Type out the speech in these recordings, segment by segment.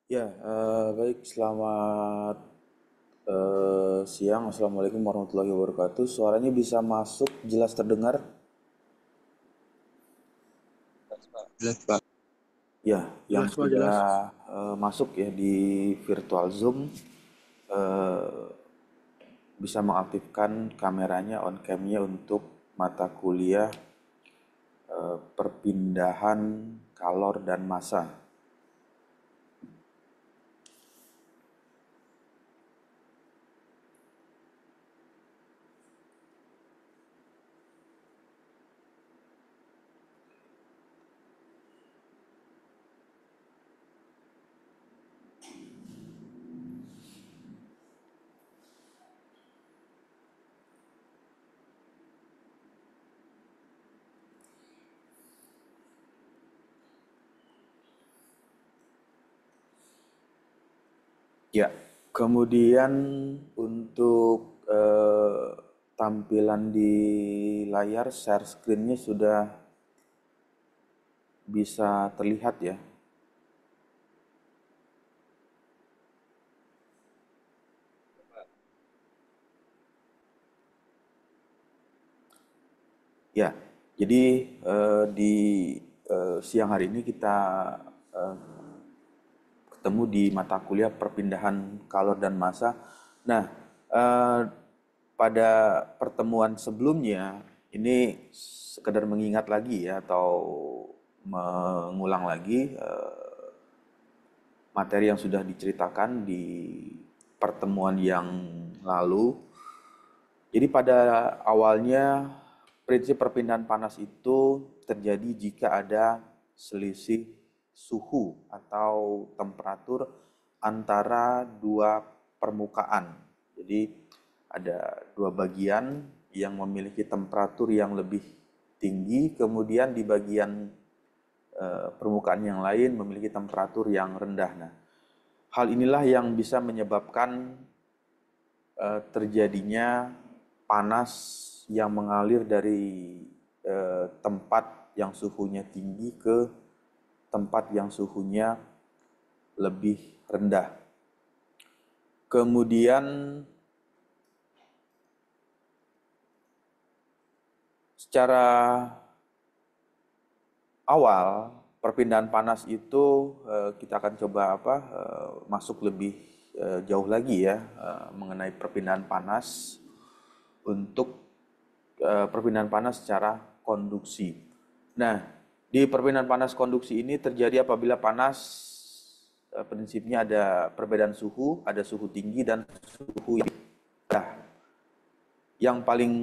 Ya, baik. Selamat siang. Assalamualaikum warahmatullahi wabarakatuh. Suaranya bisa masuk, jelas terdengar? Jelas, Pak. Ya, yang Jelas, Pak, sudah jelas. masuk ya di virtual Zoom eh, bisa mengaktifkan kameranya, on cam-nya untuk mata kuliah perpindahan kalor dan massa. Ya, kemudian untuk tampilan di layar share screen-nya sudah bisa terlihat ya. Ya, jadi di siang hari ini kita eh, ketemu di mata kuliah perpindahan kalor dan massa. Nah, eh, pada pertemuan sebelumnya ini sekedar mengingat lagi ya atau mengulang lagi materi yang sudah diceritakan di pertemuan yang lalu. Jadi pada awalnya prinsip perpindahan panas itu terjadi jika ada selisih suhu atau temperatur antara dua permukaan. Jadi ada dua bagian yang memiliki temperatur yang lebih tinggi, kemudian di bagian permukaan yang lain memiliki temperatur yang rendah. Nah, hal inilah yang bisa menyebabkan terjadinya panas yang mengalir dari tempat yang suhunya tinggi ke tempat yang suhunya lebih rendah. Kemudian secara awal perpindahan panas itu kita akan coba masuk lebih jauh lagi ya mengenai perpindahan panas untuk perpindahan panas secara konduksi. Nah, di perpindahan panas konduksi ini terjadi apabila panas prinsipnya ada perbedaan suhu, ada suhu tinggi dan suhu yang rendah. Yang paling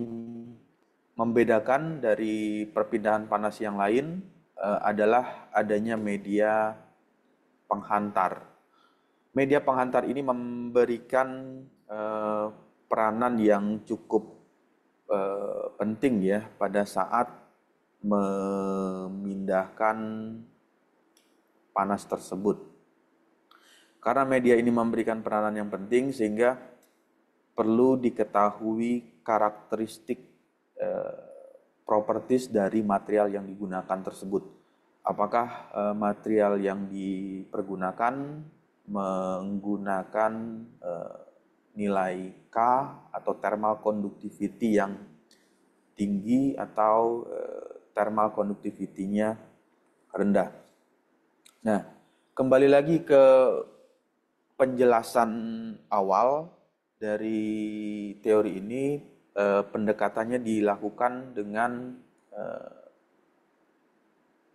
membedakan dari perpindahan panas yang lain adalah adanya media penghantar. Media penghantar ini memberikan eh, peranan yang cukup penting ya pada saat memindahkan panas tersebut. Karena media ini memberikan peranan yang penting sehingga perlu diketahui karakteristik eh, properties dari material yang digunakan tersebut. Apakah material yang dipergunakan menggunakan nilai K atau thermal conductivity yang tinggi atau thermal conductivity-nya rendah. Nah, kembali lagi ke penjelasan awal dari teori ini, pendekatannya dilakukan dengan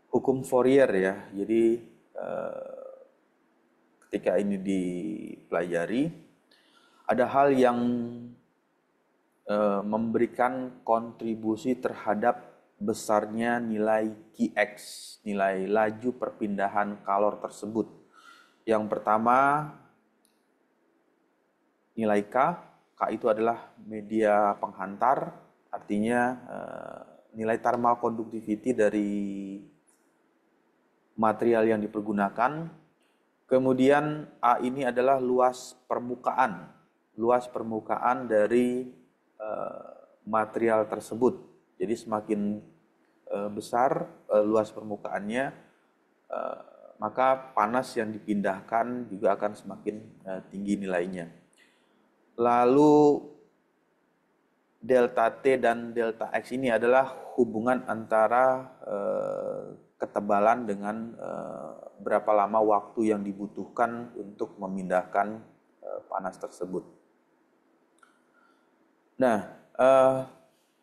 hukum Fourier ya. Jadi ketika ini dipelajari, ada hal yang memberikan kontribusi terhadap besarnya nilai Qx, nilai laju perpindahan kalor tersebut. Yang pertama, nilai K. K itu adalah media penghantar, artinya nilai thermal conductivity dari material yang dipergunakan. Kemudian A ini adalah luas permukaan dari material tersebut. Jadi semakin besar luas permukaannya, maka panas yang dipindahkan juga akan semakin tinggi nilainya. Lalu delta T dan delta X ini adalah hubungan antara ketebalan dengan berapa lama waktu yang dibutuhkan untuk memindahkan panas tersebut. Nah,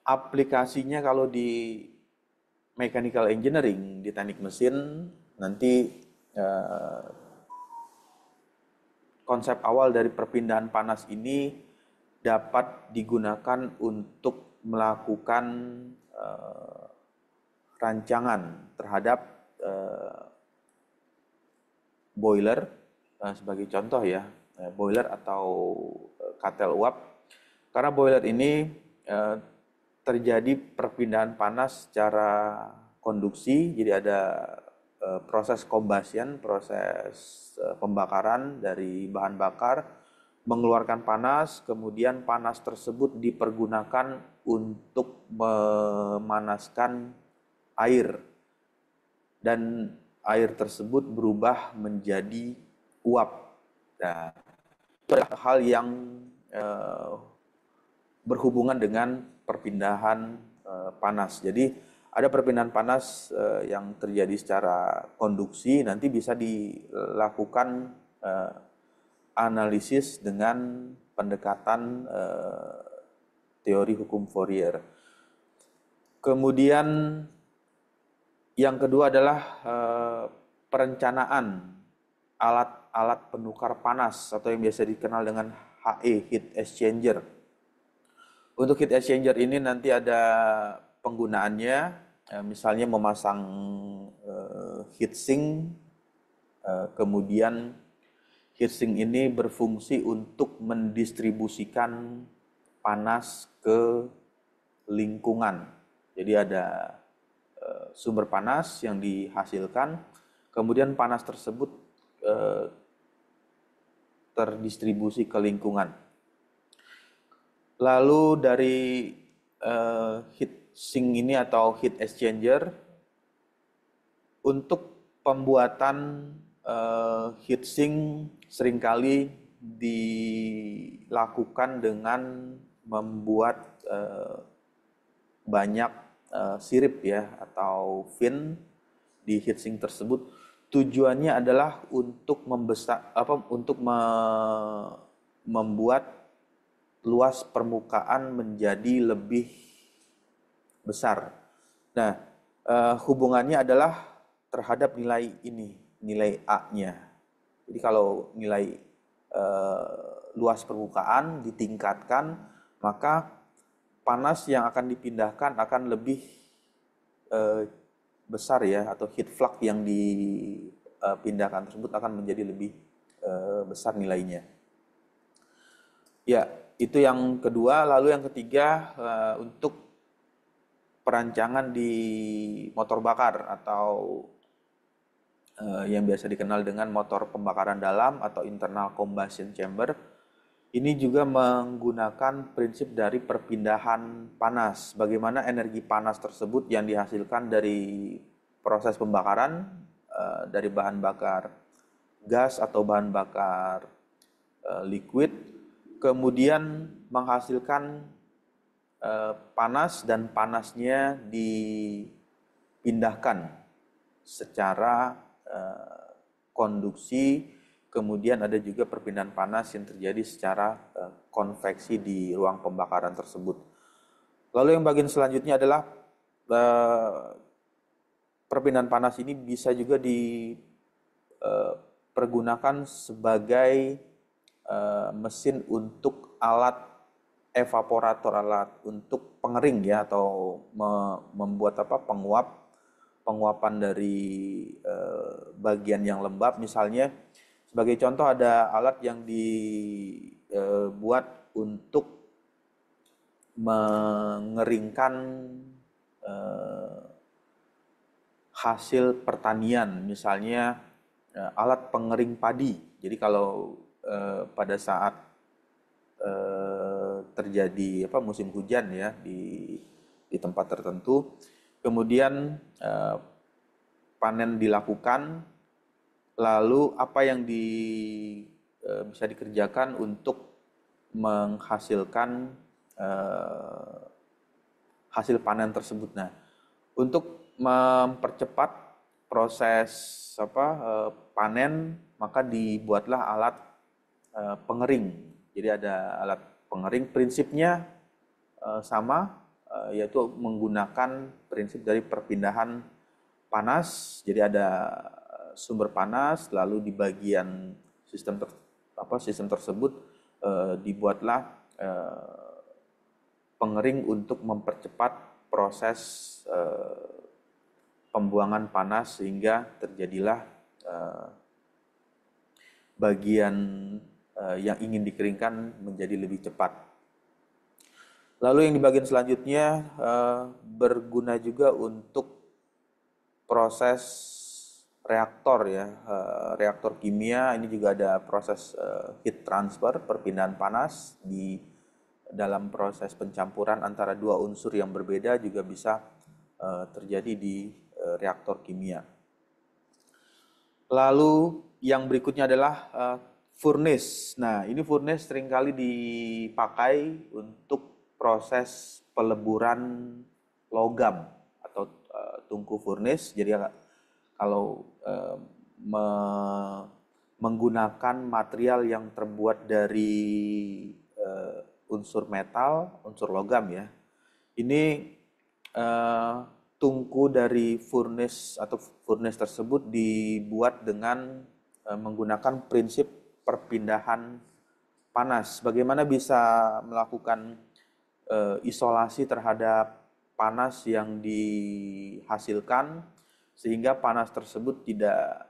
aplikasinya kalau di mechanical engineering, di teknik mesin, nanti konsep awal dari perpindahan panas ini dapat digunakan untuk melakukan rancangan terhadap boiler, sebagai contoh ya, boiler atau katel uap. Karena boiler ini terjadi perpindahan panas secara konduksi, jadi ada proses combustion, proses pembakaran dari bahan bakar, mengeluarkan panas, kemudian panas tersebut dipergunakan untuk memanaskan air, dan air tersebut berubah menjadi uap. Nah, itu adalah hal yang berhubungan dengan perpindahan panas. Jadi ada perpindahan panas yang terjadi secara konduksi, nanti bisa dilakukan analisis dengan pendekatan teori hukum Fourier. Kemudian yang kedua adalah perencanaan alat-alat penukar panas atau yang biasa dikenal dengan HE, heat exchanger. Untuk heat exchanger ini nanti ada penggunaannya, misalnya memasang heatsink, kemudian heatsink ini berfungsi untuk mendistribusikan panas ke lingkungan. Jadi ada sumber panas yang dihasilkan, kemudian panas tersebut terdistribusi ke lingkungan. Lalu dari heat sink ini atau heat exchanger, untuk pembuatan heat sink seringkali dilakukan dengan membuat banyak sirip ya atau fin di heatsink tersebut. Tujuannya adalah untuk membuat luas permukaan menjadi lebih besar. Nah, hubungannya adalah terhadap nilai ini, nilai A-nya. Jadi kalau nilai luas permukaan ditingkatkan, maka panas yang akan dipindahkan akan lebih besar ya, atau heat flux yang dipindahkan tersebut akan menjadi lebih besar nilainya. Ya, itu yang kedua. Lalu yang ketiga, untuk perancangan di motor bakar atau yang biasa dikenal dengan motor pembakaran dalam atau internal combustion chamber. Ini juga menggunakan prinsip dari perpindahan panas. Bagaimana energi panas tersebut yang dihasilkan dari proses pembakaran dari bahan bakar gas atau bahan bakar liquid, kemudian menghasilkan panas, dan panasnya dipindahkan secara konduksi. Kemudian ada juga perpindahan panas yang terjadi secara konveksi di ruang pembakaran tersebut. Lalu yang bagian selanjutnya adalah perpindahan panas ini bisa juga dipergunakan sebagai mesin untuk alat evaporator, alat untuk pengering ya, atau membuat penguapan dari bagian yang lembab. Misalnya sebagai contoh ada alat yang dibuat untuk mengeringkan hasil pertanian, misalnya alat pengering padi. Jadi kalau pada saat terjadi musim hujan ya di tempat tertentu, kemudian panen dilakukan, Lalu apa yang bisa dikerjakan untuk menghasilkan eh, hasil panen tersebut. Nah, untuk mempercepat proses panen, maka dibuatlah alat pengering. Jadi ada alat pengering, prinsipnya sama, yaitu menggunakan prinsip dari perpindahan panas. Jadi ada sumber panas, lalu di bagian sistem tersebut dibuatlah pengering untuk mempercepat proses pembuangan panas sehingga terjadilah eh, bagian yang ingin dikeringkan menjadi lebih cepat. Lalu yang di bagian selanjutnya berguna juga untuk proses reaktor ya, reaktor kimia. Ini juga ada proses heat transfer, perpindahan panas di dalam proses pencampuran antara dua unsur yang berbeda juga bisa terjadi di reaktor kimia. Lalu yang berikutnya adalah furnace. Nah, ini furnace seringkali dipakai untuk proses peleburan logam atau tungku furnace. Jadi kalau menggunakan material yang terbuat dari unsur metal, unsur logam ya. Ini eh, tungku dari furnace tersebut dibuat dengan menggunakan prinsip perpindahan panas. Bagaimana bisa melakukan isolasi terhadap panas yang dihasilkan sehingga panas tersebut tidak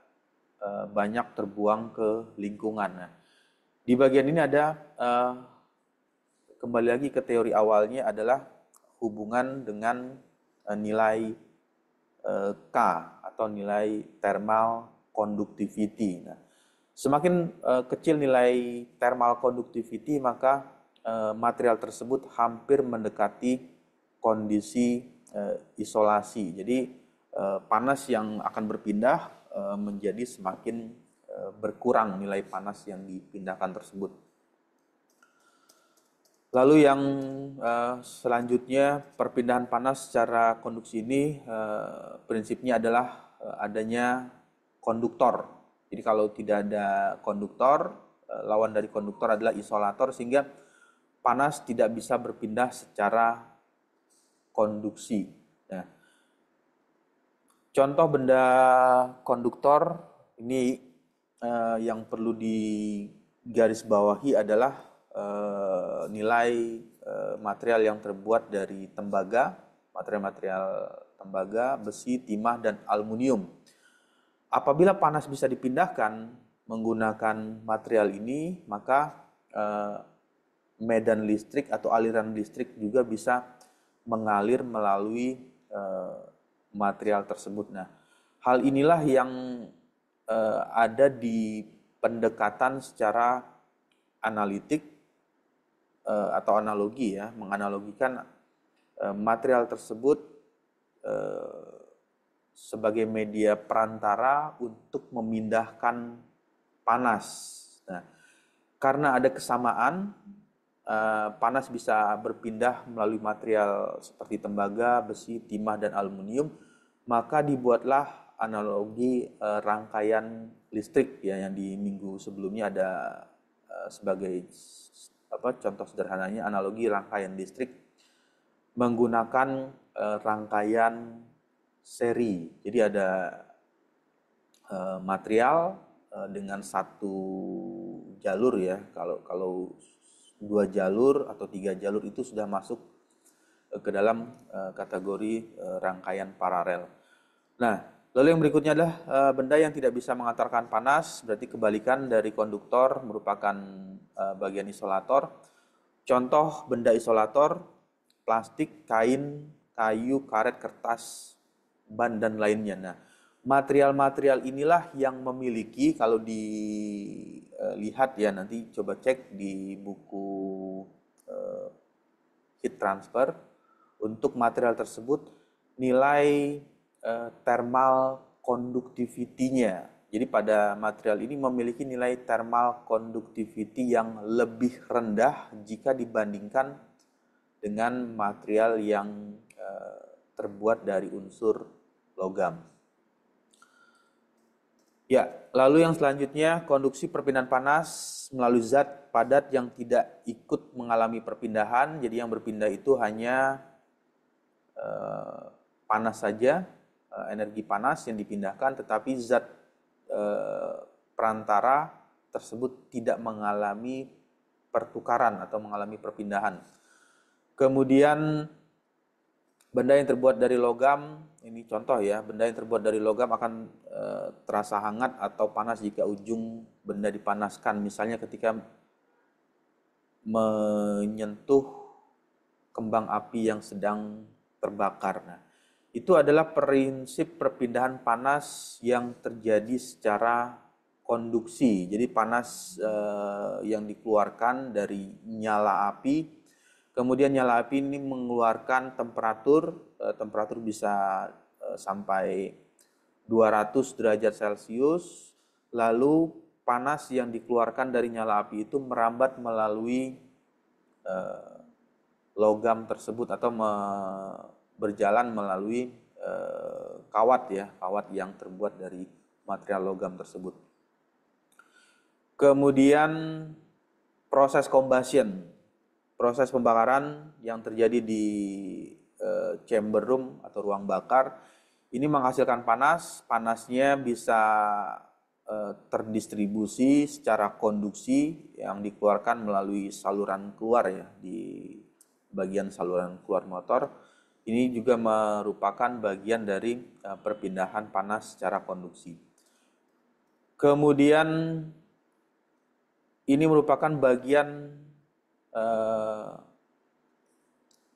banyak terbuang ke lingkungan. Nah, di bagian ini ada kembali lagi ke teori awalnya adalah hubungan dengan nilai K atau nilai thermal conductivity. Nah, semakin kecil nilai thermal conductivity, maka material tersebut hampir mendekati kondisi isolasi. Jadi panas yang akan berpindah menjadi semakin berkurang nilai panas yang dipindahkan tersebut. Lalu yang selanjutnya perpindahan panas secara konduksi ini prinsipnya adalah adanya konduktor. Jadi kalau tidak ada konduktor, lawan dari konduktor adalah isolator sehingga panas tidak bisa berpindah secara konduksi. Nah, contoh benda konduktor ini yang perlu digarisbawahi adalah nilai material yang terbuat dari tembaga, material-material tembaga, besi, timah, dan aluminium. Apabila panas bisa dipindahkan menggunakan material ini, maka medan listrik atau aliran listrik juga bisa mengalir melalui material tersebut. Nah, hal inilah yang ada di pendekatan secara analitik atau analogi ya, menganalogikan material tersebut sebagai media perantara untuk memindahkan panas. Nah, karena ada kesamaan, panas bisa berpindah melalui material seperti tembaga, besi, timah, dan aluminium, maka dibuatlah analogi rangkaian listrik ya, yang di minggu sebelumnya ada sebagai contoh sederhananya analogi rangkaian listrik menggunakan rangkaian seri. Jadi ada material dengan satu jalur ya. Kalau 2 jalur atau 3 jalur itu sudah masuk ke dalam kategori rangkaian paralel. Nah, lalu yang berikutnya adalah benda yang tidak bisa mengantarkan panas, berarti kebalikan dari konduktor merupakan bagian isolator. Contoh benda isolator, plastik, kain, kayu, karet, kertas, ban, dan lainnya. Nah, material-material inilah yang memiliki, kalau dilihat ya, nanti coba cek di buku heat transfer, untuk material tersebut nilai thermal conductivity-nya. Jadi pada material ini memiliki nilai thermal conductivity yang lebih rendah jika dibandingkan dengan material yang terbuat dari unsur logam. Ya, lalu yang selanjutnya konduksi perpindahan panas melalui zat padat yang tidak ikut mengalami perpindahan. Jadi yang berpindah itu hanya panas saja, energi panas yang dipindahkan, tetapi zat perantara tersebut tidak mengalami pertukaran atau mengalami perpindahan. Kemudian benda yang terbuat dari logam, ini contoh ya, benda yang terbuat dari logam akan terasa hangat atau panas jika ujung benda dipanaskan. Misalnya ketika menyentuh kembang api yang sedang terbakar. Nah, itu adalah prinsip perpindahan panas yang terjadi secara konduksi. Jadi panas yang dikeluarkan dari nyala api, kemudian nyala api ini mengeluarkan temperatur bisa sampai 200 derajat Celcius, lalu panas yang dikeluarkan dari nyala api itu merambat melalui logam tersebut atau berjalan melalui kawat yang terbuat dari material logam tersebut. Kemudian proses combustion, proses pembakaran yang terjadi di chamber room atau ruang bakar, ini menghasilkan panas. Panasnya bisa terdistribusi secara konduksi yang dikeluarkan melalui saluran keluar ya, di bagian saluran keluar motor. Ini juga merupakan bagian dari perpindahan panas secara konduksi. Kemudian ini merupakan bagian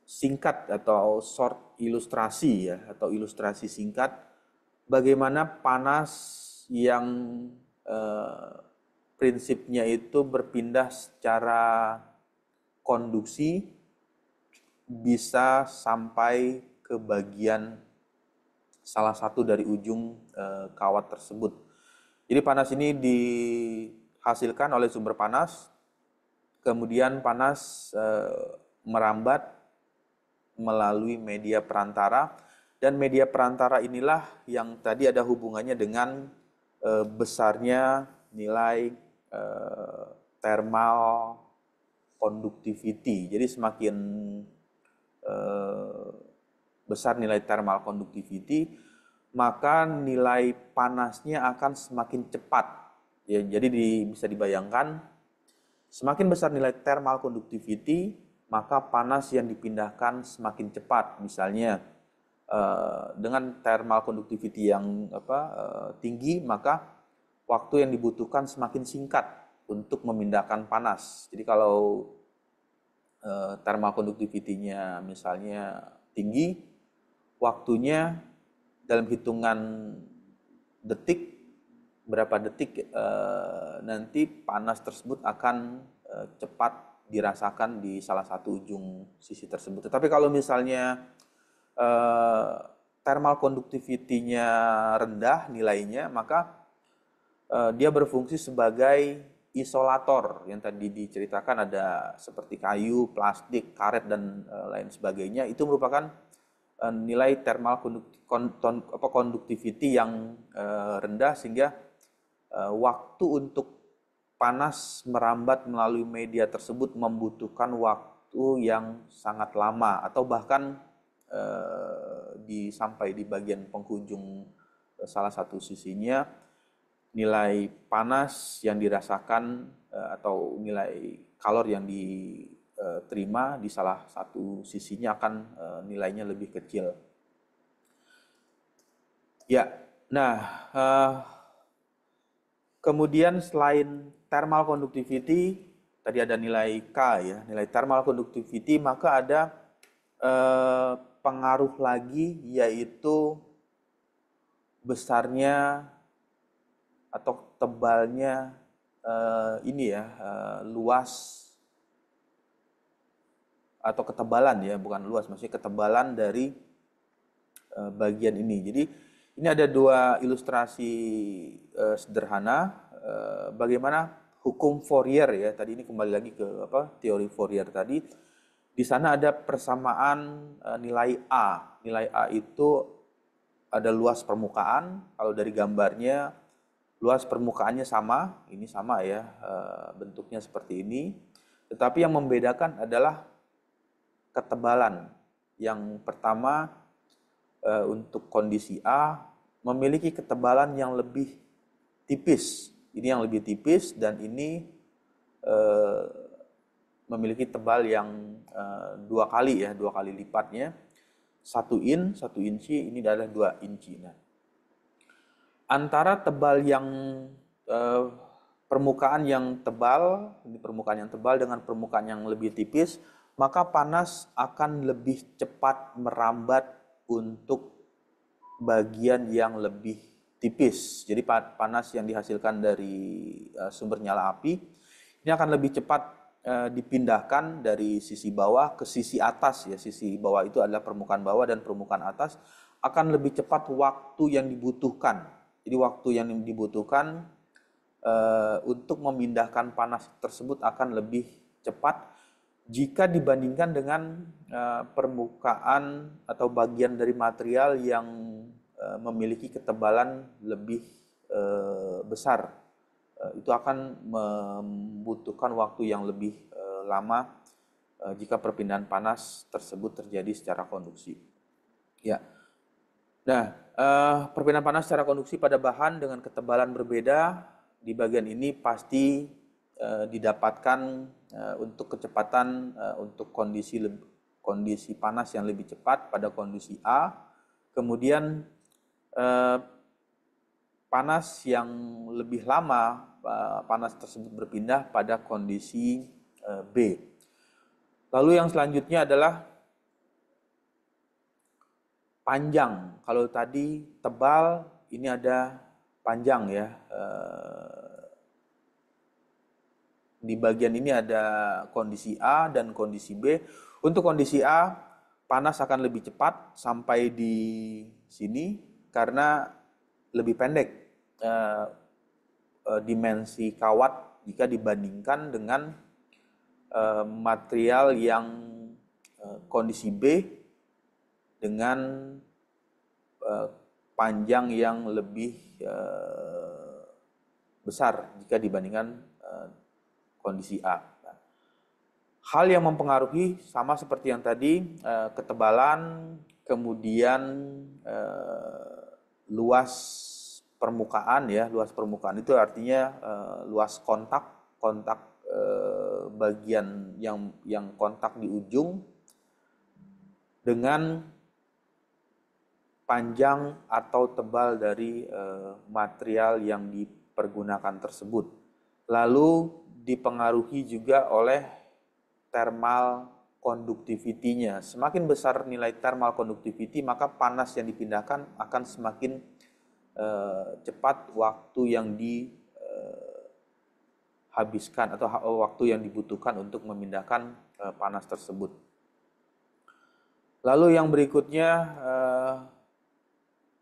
singkat atau short ilustrasi ya, atau ilustrasi singkat bagaimana panas yang prinsipnya itu berpindah secara konduksi bisa sampai ke bagian salah satu dari ujung kawat tersebut. Jadi panas ini dihasilkan oleh sumber panas, kemudian panas merambat melalui media perantara, dan media perantara inilah yang tadi ada hubungannya dengan besarnya nilai thermal conductivity. Jadi semakin besar nilai thermal conductivity, maka nilai panasnya akan semakin cepat. Ya, jadi bisa dibayangkan, semakin besar nilai thermal conductivity, maka panas yang dipindahkan semakin cepat. Misalnya dengan thermal conductivity yang tinggi, maka waktu yang dibutuhkan semakin singkat untuk memindahkan panas. Jadi kalau thermal conductivity-nya misalnya tinggi, waktunya dalam hitungan detik, berapa detik nanti panas tersebut akan cepat dirasakan di salah satu ujung sisi tersebut. Tetapi kalau misalnya thermal conductivity-nya rendah nilainya, maka dia berfungsi sebagai isolator yang tadi diceritakan, ada seperti kayu, plastik, karet, dan lain sebagainya. Itu merupakan nilai thermal conductivity yang rendah, sehingga waktu untuk panas merambat melalui media tersebut membutuhkan waktu yang sangat lama, atau bahkan sampai di bagian penghujung salah satu sisinya, nilai panas yang dirasakan atau nilai kalor yang diterima di salah satu sisinya akan nilainya lebih kecil. Ya, nah kemudian selain thermal conductivity, tadi ada nilai K ya, nilai thermal conductivity, maka ada pengaruh lagi, yaitu besarnya atau tebalnya luas atau ketebalan ya, bukan luas, maksudnya ketebalan dari bagian ini. Jadi Ini ada dua ilustrasi sederhana bagaimana hukum Fourier ya. Tadi ini kembali lagi ke teori Fourier tadi. Di sana ada persamaan nilai A. Nilai A itu ada luas permukaan. Kalau dari gambarnya luas permukaannya sama, ini sama ya, bentuknya seperti ini. Tetapi yang membedakan adalah ketebalan. Yang pertama untuk kondisi A memiliki ketebalan yang lebih tipis. Ini yang lebih tipis dan ini memiliki tebal yang dua kali lipatnya. 1 inci, ini adalah 2 inci. Nah, antara tebal yang permukaan yang tebal, ini permukaan yang tebal dengan permukaan yang lebih tipis, maka panas akan lebih cepat merambat untuk bagian yang lebih tipis. Jadi panas yang dihasilkan dari sumber nyala api ini akan lebih cepat dipindahkan dari sisi bawah ke sisi atas ya. Sisi bawah itu adalah permukaan bawah dan permukaan atas akan lebih cepat waktu yang dibutuhkan. Jadi waktu yang dibutuhkan untuk memindahkan panas tersebut akan lebih cepat jika dibandingkan dengan permukaan atau bagian dari material yang memiliki ketebalan lebih besar. Itu akan membutuhkan waktu yang lebih lama jika perpindahan panas tersebut terjadi secara konduksi. Ya. Nah, perpindahan panas secara konduksi pada bahan dengan ketebalan berbeda di bagian ini pasti didapatkan untuk kecepatan untuk kondisi panas yang lebih cepat pada kondisi A, kemudian panas yang lebih lama panas tersebut berpindah pada kondisi B. Lalu yang selanjutnya adalah panjang. Kalau tadi tebal, ini ada panjang ya. Di bagian ini ada kondisi A dan kondisi B. Untuk kondisi A, panas akan lebih cepat sampai di sini karena lebih pendek dimensi kawat jika dibandingkan dengan material yang kondisi B dengan panjang yang lebih besar jika dibandingkan kondisi A. Hal yang mempengaruhi sama seperti yang tadi, ketebalan, kemudian luas permukaan ya. Luas permukaan itu artinya luas kontak bagian yang kontak di ujung dengan panjang atau tebal dari material yang dipergunakan tersebut. Lalu dipengaruhi juga oleh thermal conductivity-nya. Semakin besar nilai thermal conductivity, maka panas yang dipindahkan akan semakin cepat waktu yang dihabiskan atau waktu yang dibutuhkan untuk memindahkan panas tersebut. Lalu yang berikutnya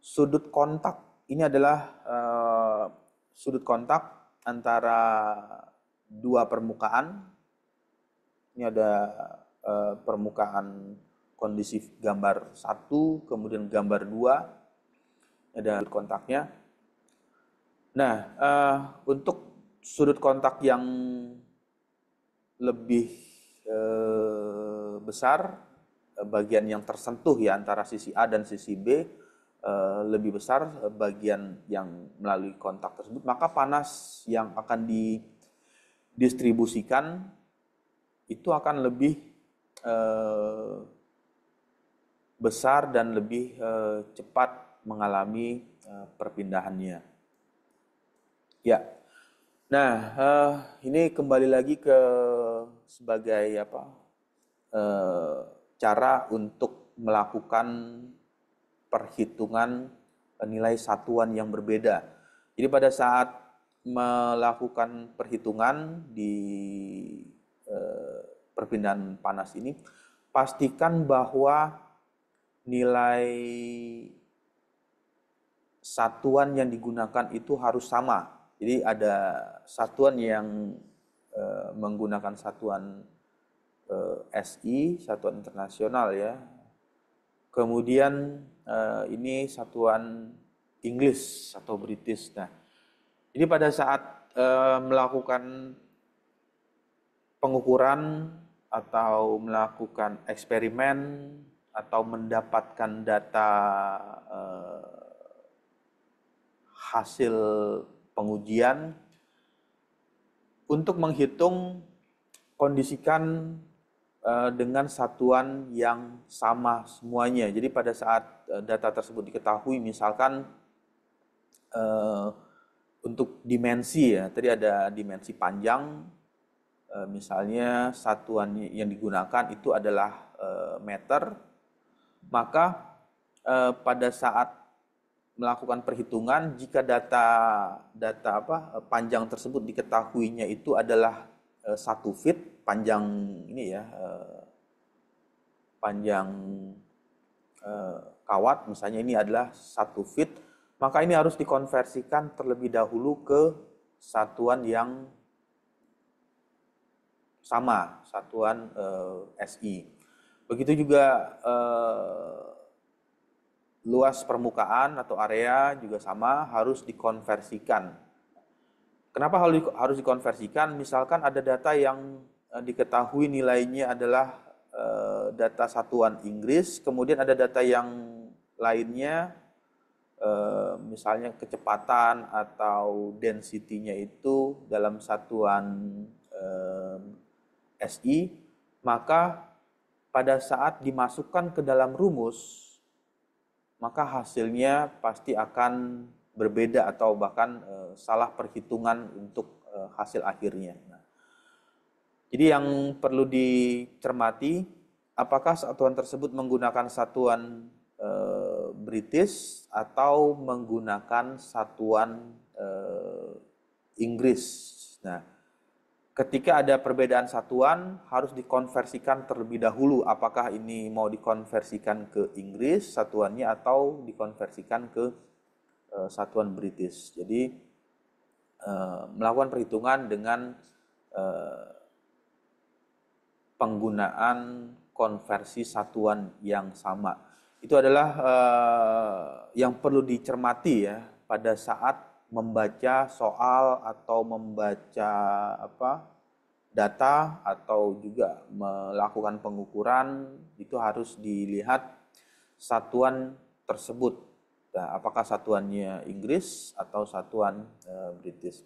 sudut kontak. Ini adalah sudut kontak antara dua permukaan. Ini ada permukaan kondisi gambar 1, kemudian gambar 2, ada kontaknya. Nah, untuk sudut kontak yang lebih besar, bagian yang tersentuh ya antara sisi A dan sisi B, lebih besar bagian yang melalui kontak tersebut, maka panas yang akan didistribusikan itu akan lebih besar dan lebih cepat mengalami perpindahannya. Ya, nah ini kembali lagi ke sebagai cara untuk melakukan perhitungan nilai satuan yang berbeda. Jadi pada saat melakukan perhitungan di perpindahan panas ini, pastikan bahwa nilai satuan yang digunakan itu harus sama. Jadi ada satuan yang menggunakan satuan SI, satuan internasional ya. Kemudian ini satuan Inggris atau British. Nah, jadi pada saat melakukan pengukuran atau melakukan eksperimen atau mendapatkan data hasil pengujian untuk menghitung kondisikan dengan satuan yang sama semuanya. Jadi pada saat data tersebut diketahui, misalkan untuk dimensi ya, tadi ada dimensi panjang, misalnya satuan yang digunakan itu adalah meter, maka pada saat melakukan perhitungan, jika data panjang tersebut diketahuinya itu adalah 1 feet panjang ini ya, panjang kawat misalnya ini adalah 1 feet, maka ini harus dikonversikan terlebih dahulu ke satuan yang sama, satuan SI. Begitu juga luas permukaan atau area juga sama, harus dikonversikan. Kenapa harus dikonversikan? Misalkan ada data yang diketahui nilainya adalah data satuan Inggris, kemudian ada data yang lainnya, misalnya kecepatan atau density-nya itu dalam satuan SI, maka pada saat dimasukkan ke dalam rumus, maka hasilnya pasti akan berbeda atau bahkan salah perhitungan untuk hasil akhirnya. Nah, jadi yang perlu dicermati, apakah satuan tersebut menggunakan satuan British atau menggunakan satuan Inggris. Nah, ketika ada perbedaan satuan, harus dikonversikan terlebih dahulu. Apakah ini mau dikonversikan ke Inggris satuannya atau dikonversikan ke satuan British. Jadi melakukan perhitungan dengan penggunaan konversi satuan yang sama. Itu adalah yang perlu dicermati ya pada saat membaca soal atau membaca data atau juga melakukan pengukuran, itu harus dilihat satuan tersebut. Nah, apakah satuannya Inggris atau satuan British.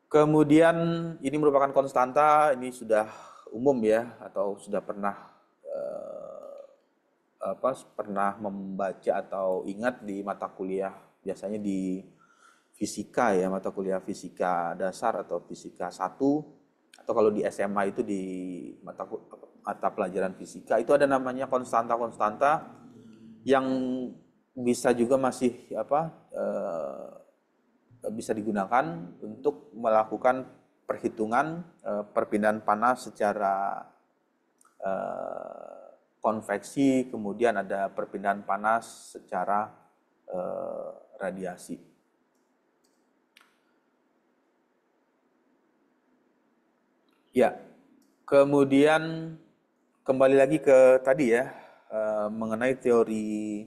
Kemudian ini merupakan konstanta, ini sudah umum ya, atau sudah pernah pernah membaca atau ingat di mata kuliah, biasanya di fisika ya, mata kuliah fisika dasar atau fisika 1, atau kalau di SMA itu di mata pelajaran fisika itu ada namanya konstanta-konstanta yang bisa juga masih bisa digunakan untuk melakukan perhitungan perpindahan panas secara konveksi, kemudian ada perpindahan panas secara radiasi. Ya, kemudian kembali lagi ke tadi ya, mengenai teori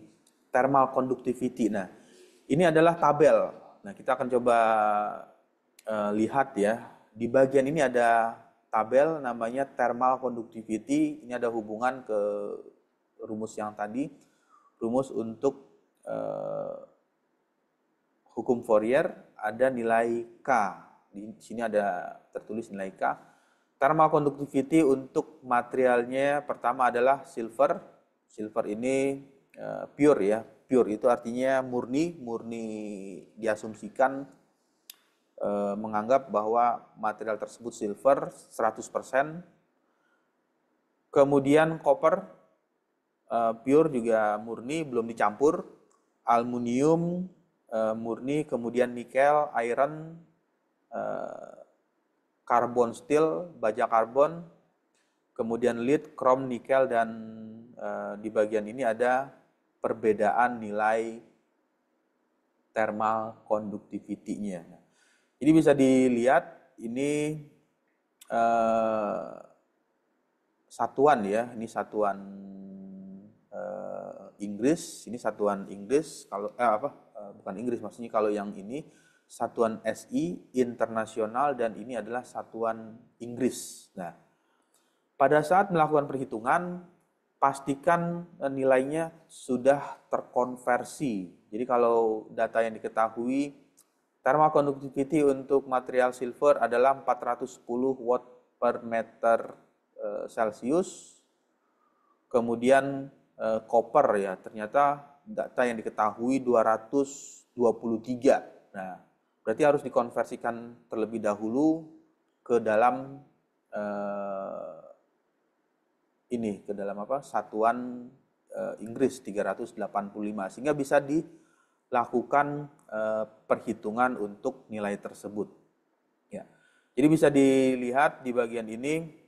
thermal conductivity. Nah, ini adalah tabel. Nah, kita akan coba lihat ya. Di bagian ini ada tabel namanya thermal conductivity. Ini ada hubungan ke rumus yang tadi. Rumus untuk hukum Fourier, ada nilai K. Di sini ada tertulis nilai K. Thermal conductivity untuk materialnya pertama adalah silver. Silver ini pure ya. Pure itu artinya murni diasumsikan menganggap bahwa material tersebut silver 100%. Kemudian copper pure juga murni, belum dicampur. Aluminium murni, kemudian nikel, iron, karbon steel, baja karbon, kemudian lead, krom, nikel, dan di bagian ini ada perbedaan nilai thermal conductivity-nya. Jadi bisa dilihat ini satuan ya, ini satuan Inggris, ini satuan Inggris, kalau bukan Inggris, maksudnya kalau yang ini satuan SI internasional dan ini adalah satuan Inggris. Nah, pada saat melakukan perhitungan, pastikan nilainya sudah terkonversi. Jadi kalau data yang diketahui, thermal conductivity untuk material silver adalah 410 watt per meter Celcius. Kemudian copper ya, ternyata data yang diketahui 223. Nah, berarti harus dikonversikan terlebih dahulu ke dalam satuan Inggris 385 sehingga bisa dilakukan perhitungan untuk nilai tersebut. Ya. Jadi bisa dilihat di bagian ini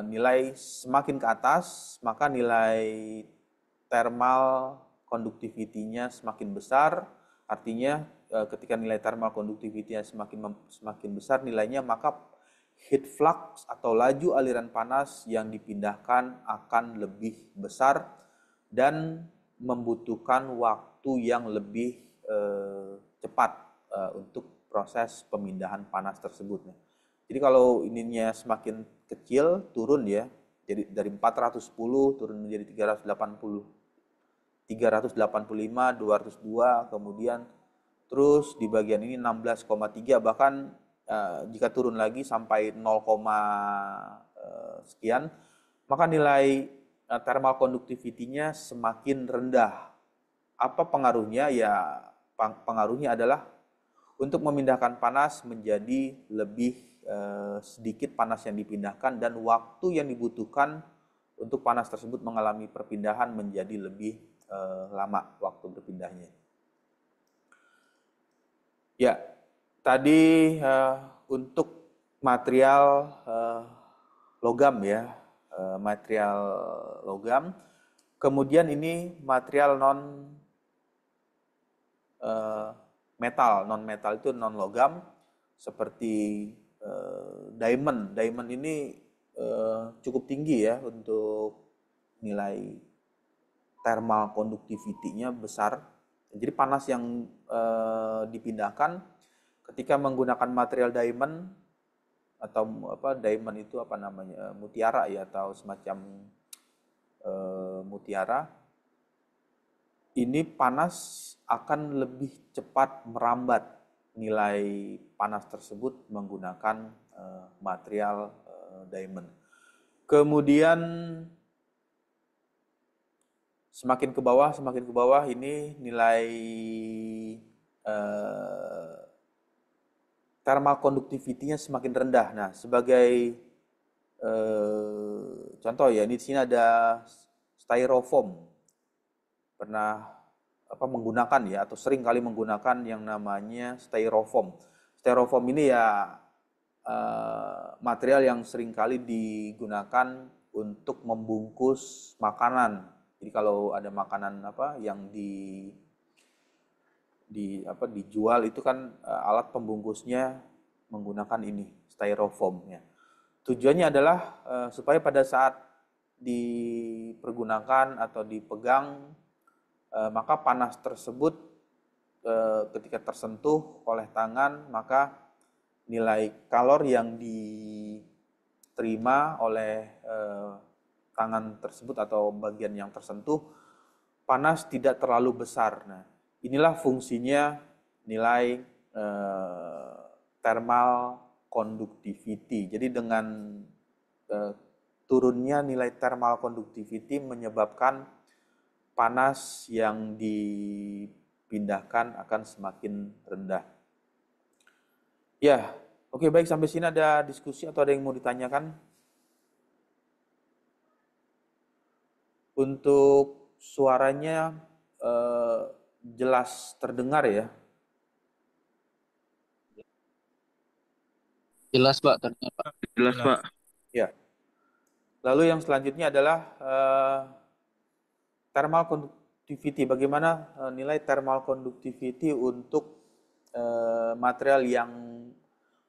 nilai semakin ke atas maka nilai thermal conductivity-nya semakin besar, artinya ketika nilai thermal conductivity-nya semakin besar nilainya, maka heat flux atau laju aliran panas yang dipindahkan akan lebih besar dan membutuhkan waktu yang lebih cepat untuk proses pemindahan panas tersebut. Jadi kalau ininya semakin kecil turun ya, jadi dari 410 turun menjadi 385, 202, kemudian terus di bagian ini 16,3, bahkan jika turun lagi sampai 0, sekian, maka nilai thermal conductivity-nya semakin rendah. Apa pengaruhnya? Ya, pengaruhnya adalah untuk memindahkan panas menjadi lebih sedikit panas yang dipindahkan dan waktu yang dibutuhkan untuk panas tersebut mengalami perpindahan menjadi lebih lama waktu berpindahnya. Ya, tadi untuk material logam ya, material logam. Kemudian ini material non metal itu non logam seperti diamond. Diamond ini cukup tinggi ya untuk nilai thermal conductivity-nya besar. Jadi panas yang dipindahkan ketika menggunakan material diamond atau diamond itu mutiara ya, atau semacam mutiara, ini panas akan lebih cepat merambat nilai panas tersebut menggunakan material diamond. Kemudian semakin ke bawah ini nilai thermal conductivity-nya semakin rendah. Nah, sebagai contoh ya, di sini ada styrofoam. Pernah menggunakan ya, atau sering kali menggunakan yang namanya styrofoam. Styrofoam ini ya material yang sering kali digunakan untuk membungkus makanan. Jadi kalau ada makanan yang dijual itu kan alat pembungkusnya menggunakan ini styrofoam ya. Tujuannya adalah supaya pada saat dipergunakan atau dipegang maka panas tersebut ketika tersentuh oleh tangan maka nilai kalor yang diterima oleh tangan tersebut atau bagian yang tersentuh panas tidak terlalu besar. Nah, inilah fungsinya nilai thermal conductivity. Jadi dengan turunnya nilai thermal conductivity menyebabkan panas yang dipindahkan akan semakin rendah. Ya, oke, baik, sampai sini ada diskusi atau ada yang mau ditanyakan? Untuk suaranya jelas terdengar ya? Jelas, Pak, ternyata. Jelas, Pak. Ya. Lalu yang selanjutnya adalah conductivity, bagaimana nilai thermal conductivity untuk material yang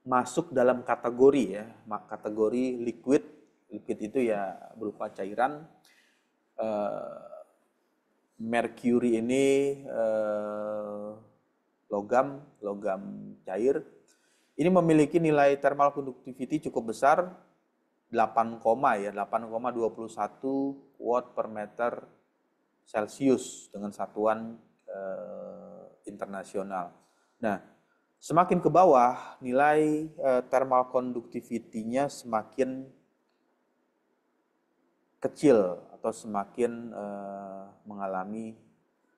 masuk dalam kategori ya, kategori liquid. Liquid itu ya berupa cairan. Merkuri ini logam cair. Ini memiliki nilai thermal conductivity cukup besar, 8,21 watt per meter Celcius dengan satuan internasional. Nah, semakin ke bawah nilai thermal conductivity-nya semakin kecil atau semakin mengalami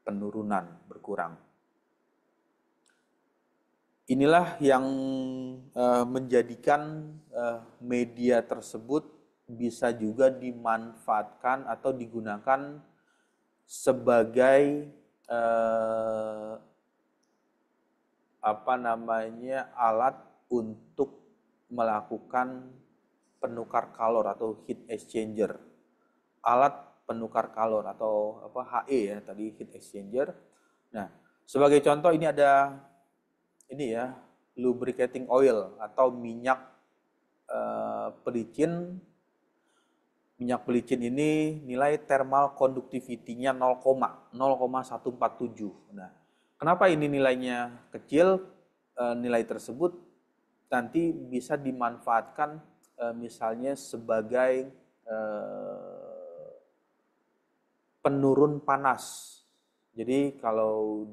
penurunan, berkurang. Inilah yang menjadikan media tersebut bisa juga dimanfaatkan atau digunakan sebagai alat untuk melakukan penukar kalor atau heat exchanger. Alat penukar kalor atau HE ya, tadi heat exchanger. Nah, sebagai contoh ini ada lubricating oil atau minyak pelicin. Minyak pelicin ini nilai thermal conductivity-nya 0,147. Nah, kenapa ini nilainya kecil? Nilai tersebut nanti bisa dimanfaatkan misalnya sebagai penurun panas. Jadi kalau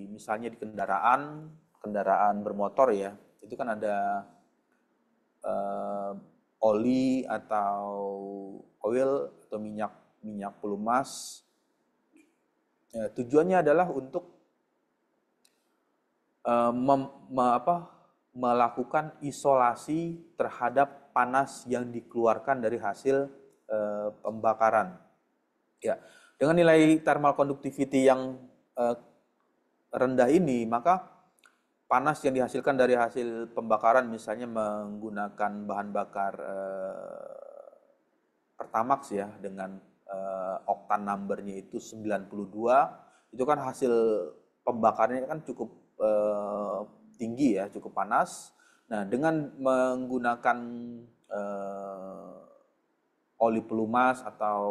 misalnya di kendaraan bermotor ya, itu kan ada oli atau oil atau minyak pelumas. Tujuannya adalah untuk melakukan isolasi terhadap panas yang dikeluarkan dari hasil pembakaran. Ya, dengan nilai thermal conductivity yang rendah ini, maka panas yang dihasilkan dari hasil pembakaran, misalnya menggunakan bahan bakar Pertamax ya, dengan oktan number-nya itu 92, itu kan hasil pembakarnya kan cukup tinggi ya, cukup panas. Nah, dengan menggunakan oli pelumas atau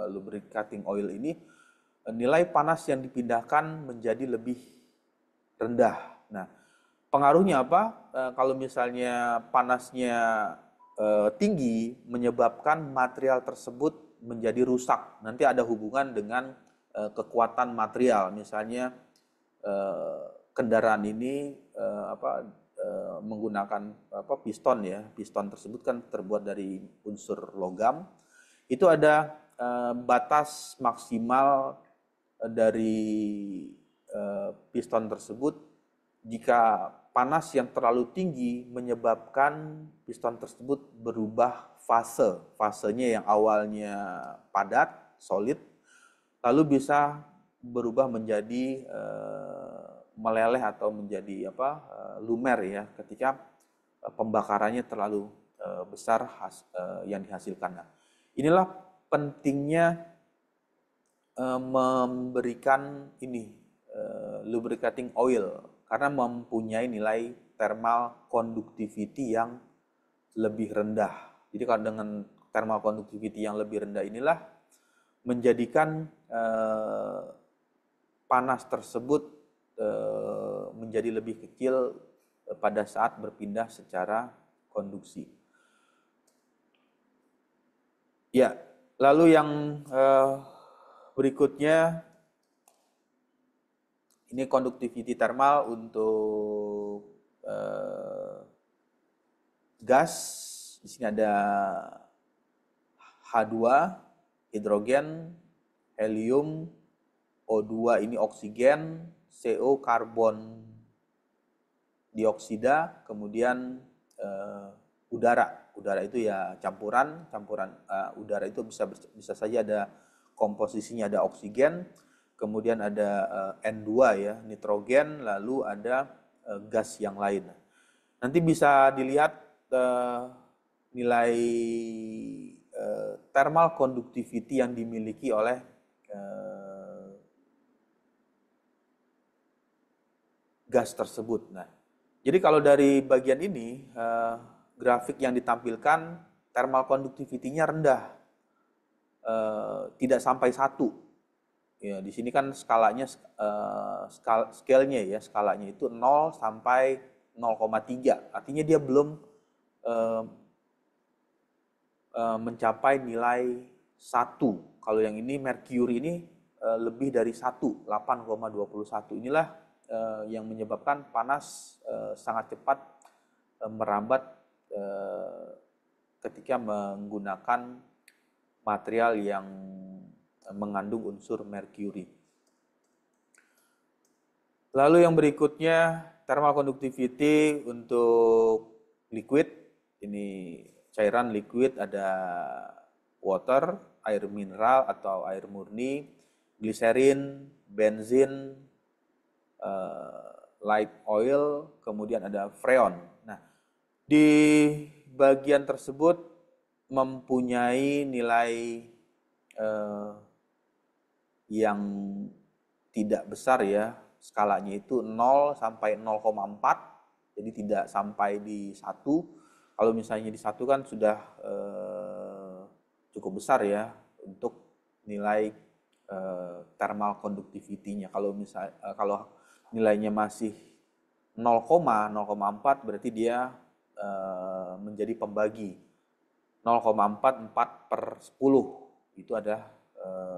lubricating oil ini, nilai panas yang dipindahkan menjadi lebih rendah. Nah, pengaruhnya apa? Kalau misalnya panasnya tinggi, menyebabkan material tersebut menjadi rusak. Nanti ada hubungan dengan kekuatan material. Misalnya kendaraan ini menggunakan piston ya. Piston tersebut kan terbuat dari unsur logam. Itu ada batas maksimal dari piston tersebut. Jika panas yang terlalu tinggi menyebabkan piston tersebut berubah fase. Fasenya yang awalnya padat, solid, lalu bisa berubah menjadi meleleh atau menjadi lumer ya, ketika pembakarannya terlalu besar yang dihasilkan. Nah, inilah pentingnya memberikan lubricating oil, karena mempunyai nilai thermal conductivity yang lebih rendah. Jadi kalau dengan thermal conductivity yang lebih rendah inilah menjadikan panas tersebut menjadi lebih kecil pada saat berpindah secara konduksi. Ya, lalu yang berikutnya ini conductivity thermal untuk gas. Di sini ada H2, hidrogen, helium, O2 ini oksigen, CO karbon dioksida, kemudian udara. Udara itu ya campuran udara itu bisa saja ada komposisinya, ada oksigen, kemudian ada N2 ya, nitrogen, lalu ada gas yang lain. Nanti bisa dilihat nilai thermal conductivity yang dimiliki oleh gas tersebut. Nah, jadi kalau dari bagian ini, grafik yang ditampilkan thermal conductivity-nya rendah, tidak sampai 1. Ya, di sini kan skalanya, scale-nya ya, skalanya itu 0 sampai 0,3. Artinya dia belum eh, mencapai nilai 1. Kalau yang ini merkuri ini lebih dari 1, 8,21. Inilah yang menyebabkan panas sangat cepat merambat ketika menggunakan material yang mengandung unsur merkuri. Lalu yang berikutnya thermal conductivity untuk liquid. Ini cairan liquid, ada water, air mineral atau air murni, gliserin, benzin, light oil, kemudian ada freon. Nah, di bagian tersebut mempunyai nilai yang tidak besar ya, skalanya itu 0 sampai 0,4, jadi tidak sampai di 1. Kalau misalnya di 1 kan sudah cukup besar ya untuk nilai thermal conductivity-nya. Kalau nilainya masih 0,4 berarti dia menjadi pembagi 0,44/10. Itu ada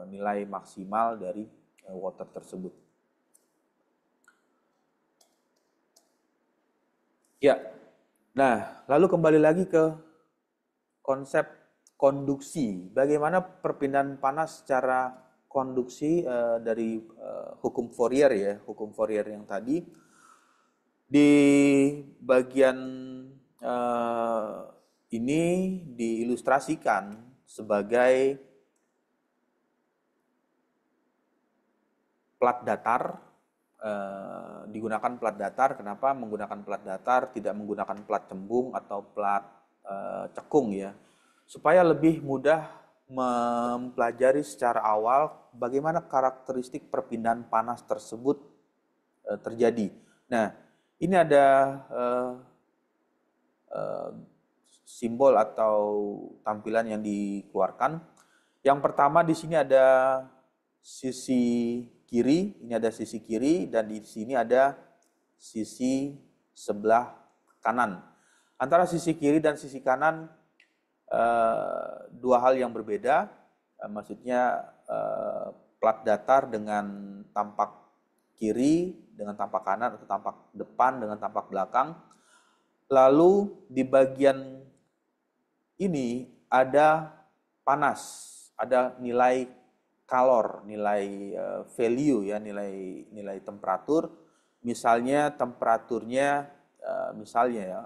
nilai maksimal dari water tersebut. Ya, nah lalu kembali lagi ke konsep konduksi. Bagaimana perpindahan panas secara konduksi dari hukum Fourier ya, hukum Fourier yang tadi. Di bagian ini diilustrasikan sebagai plat datar. Digunakan plat datar. Kenapa menggunakan plat datar, tidak menggunakan plat cembung atau plat cekung ya, supaya lebih mudah mempelajari secara awal bagaimana karakteristik perpindahan panas tersebut terjadi. Nah, ini ada simbol atau tampilan yang dikeluarkan. Yang pertama di sini ada sisi kiri, ini ada sisi kiri, dan di sini ada sisi sebelah kanan. Antara sisi kiri dan sisi kanan dua hal yang berbeda, maksudnya plat datar dengan tampak kiri, dengan tampak kanan, atau tampak depan dengan tampak belakang. Lalu di bagian ini ada panas, ada nilai kalor, nilai value ya, nilai temperatur. Misalnya temperaturnya misalnya ya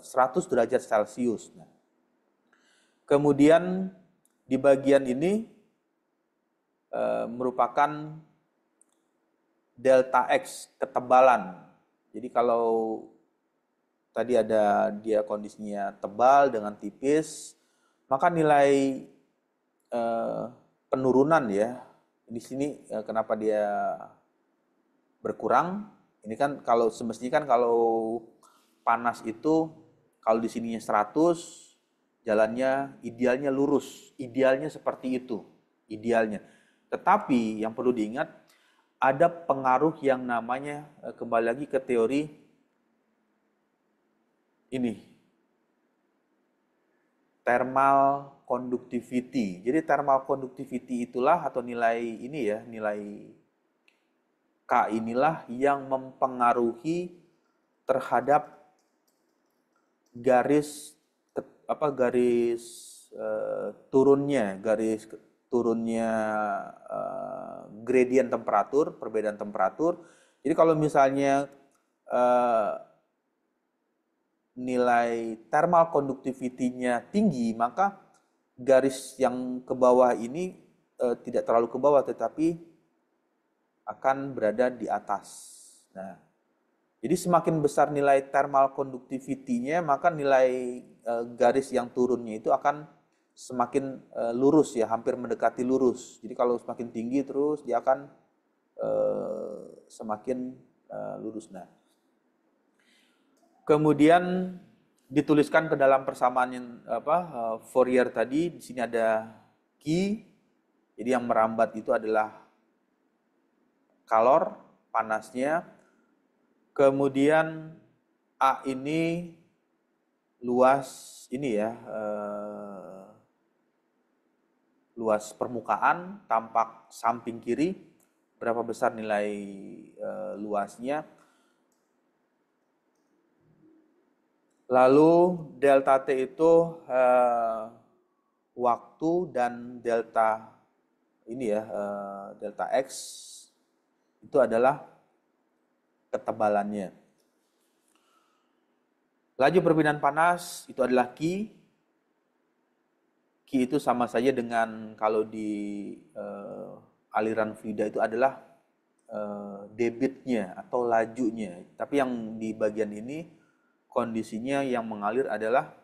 100 derajat Celcius. Nah, kemudian di bagian ini merupakan delta X, ketebalan. Jadi kalau tadi ada dia kondisinya tebal dengan tipis, maka nilai penurunan ya, di sini kenapa dia berkurang? Ini kan kalau semestinya kan kalau panas itu kalau di sininya 100, jalannya idealnya lurus, idealnya seperti itu, idealnya. Tetapi yang perlu diingat, ada pengaruh yang namanya kembali lagi ke teori ini, thermal conductivity. Jadi thermal conductivity itulah atau nilai ini ya, nilai K inilah yang mempengaruhi terhadap garis turunnya gradient temperatur, perbedaan temperatur. Jadi kalau misalnya nilai thermal conductivity-nya tinggi, maka garis yang ke bawah ini tidak terlalu ke bawah, tetapi akan berada di atas. Nah, jadi semakin besar nilai thermal conductivity-nya, maka nilai garis yang turunnya itu akan semakin lurus ya, hampir mendekati lurus. Jadi kalau semakin tinggi terus dia akan semakin lurus. Nah, kemudian dituliskan ke dalam persamaan Fourier tadi. Di sini ada Q. Jadi yang merambat itu adalah kalor, panasnya. Kemudian A ini luas ini ya, luas permukaan, tampak samping kiri, berapa besar nilai luasnya. Lalu delta T itu waktu, dan delta ini ya, delta X itu adalah ketebalannya. Laju perpindahan panas itu adalah Q. Q itu sama saja dengan kalau di aliran fluida itu adalah debitnya atau lajunya. Tapi yang di bagian ini kondisinya yang mengalir adalah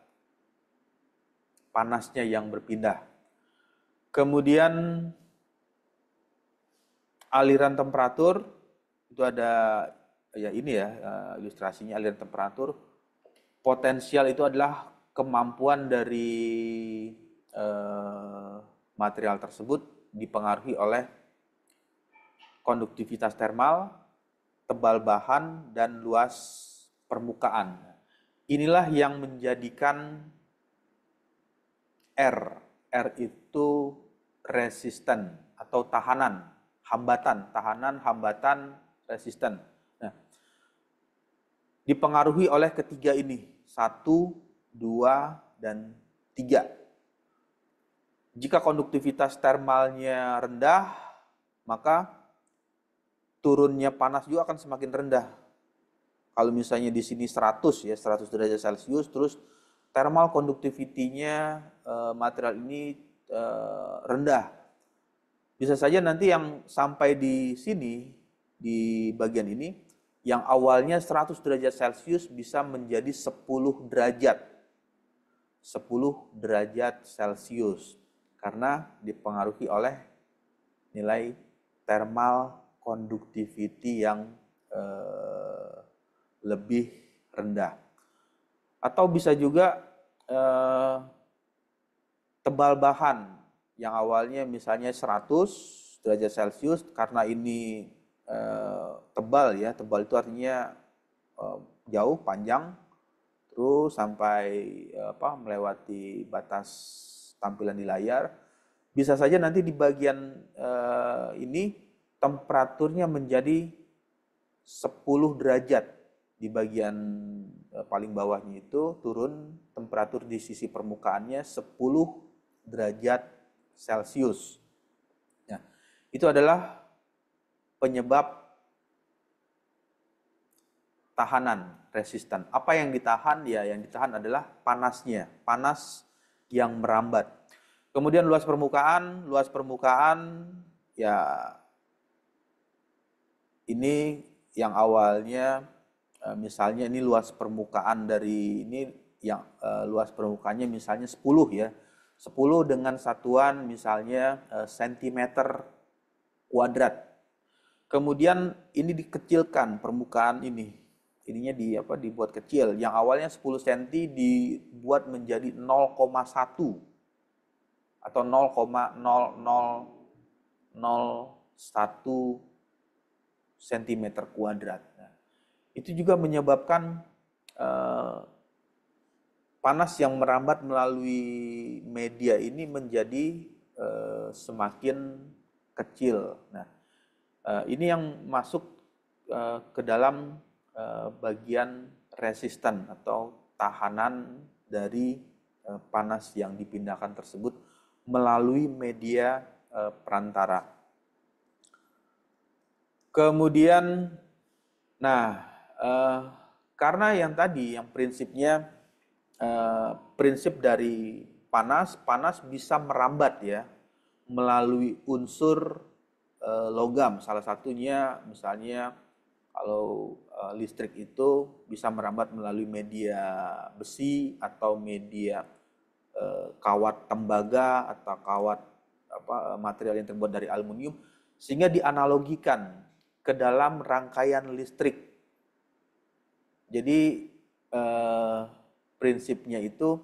panasnya yang berpindah. Kemudian aliran temperatur itu ada ya ini ya, ilustrasinya aliran temperatur. Potensial itu adalah kemampuan dari material tersebut dipengaruhi oleh konduktivitas termal, tebal bahan, dan luas permukaan. Inilah yang menjadikan R. R itu resisten atau tahanan, hambatan, resisten. Nah, dipengaruhi oleh ketiga ini, 1, 2, dan 3. Jika konduktivitas termalnya rendah, maka turunnya panas juga akan semakin rendah. Kalau misalnya di sini 100 ya, 100 derajat Celcius, terus thermal conductivity-nya material ini rendah. Bisa saja nanti yang sampai di sini, di bagian ini, yang awalnya 100 derajat Celcius bisa menjadi 10 derajat. 10 derajat Celcius. Karena dipengaruhi oleh nilai thermal conductivity yang lebih rendah. Atau bisa juga tebal bahan yang awalnya misalnya 100 derajat Celcius, karena ini tebal ya, tebal itu artinya jauh, panjang, terus sampai melewati batas tampilan di layar. Bisa saja nanti di bagian ini temperaturnya menjadi 10 derajat. Di bagian paling bawahnya itu turun temperatur di sisi permukaannya 10 derajat Celcius. Nah, itu adalah penyebab tahanan, resisten. Apa yang ditahan? Ya, yang ditahan adalah panasnya, panas yang merambat. Kemudian luas permukaan ya ini yang awalnya misalnya ini luas permukaan dari ini yang luas permukaannya misalnya 10 ya. 10 dengan satuan misalnya sentimeter kuadrat. Kemudian ini dikecilkan permukaan ini. Ininya dibuat kecil. Yang awalnya 10 cm dibuat menjadi 0,1 atau 0,0001 cm kuadrat. Nah, itu juga menyebabkan panas yang merambat melalui media ini menjadi semakin kecil. Nah, ini yang masuk ke dalam bagian resisten atau tahanan dari panas yang dipindahkan tersebut melalui media perantara. Kemudian, nah, karena yang tadi, yang prinsipnya, prinsip dari panas bisa merambat ya, melalui unsur logam. Salah satunya misalnya kalau listrik itu bisa merambat melalui media besi atau media kawat tembaga atau kawat material yang terbuat dari aluminium, sehingga dianalogikan ke dalam rangkaian listrik. Jadi prinsipnya itu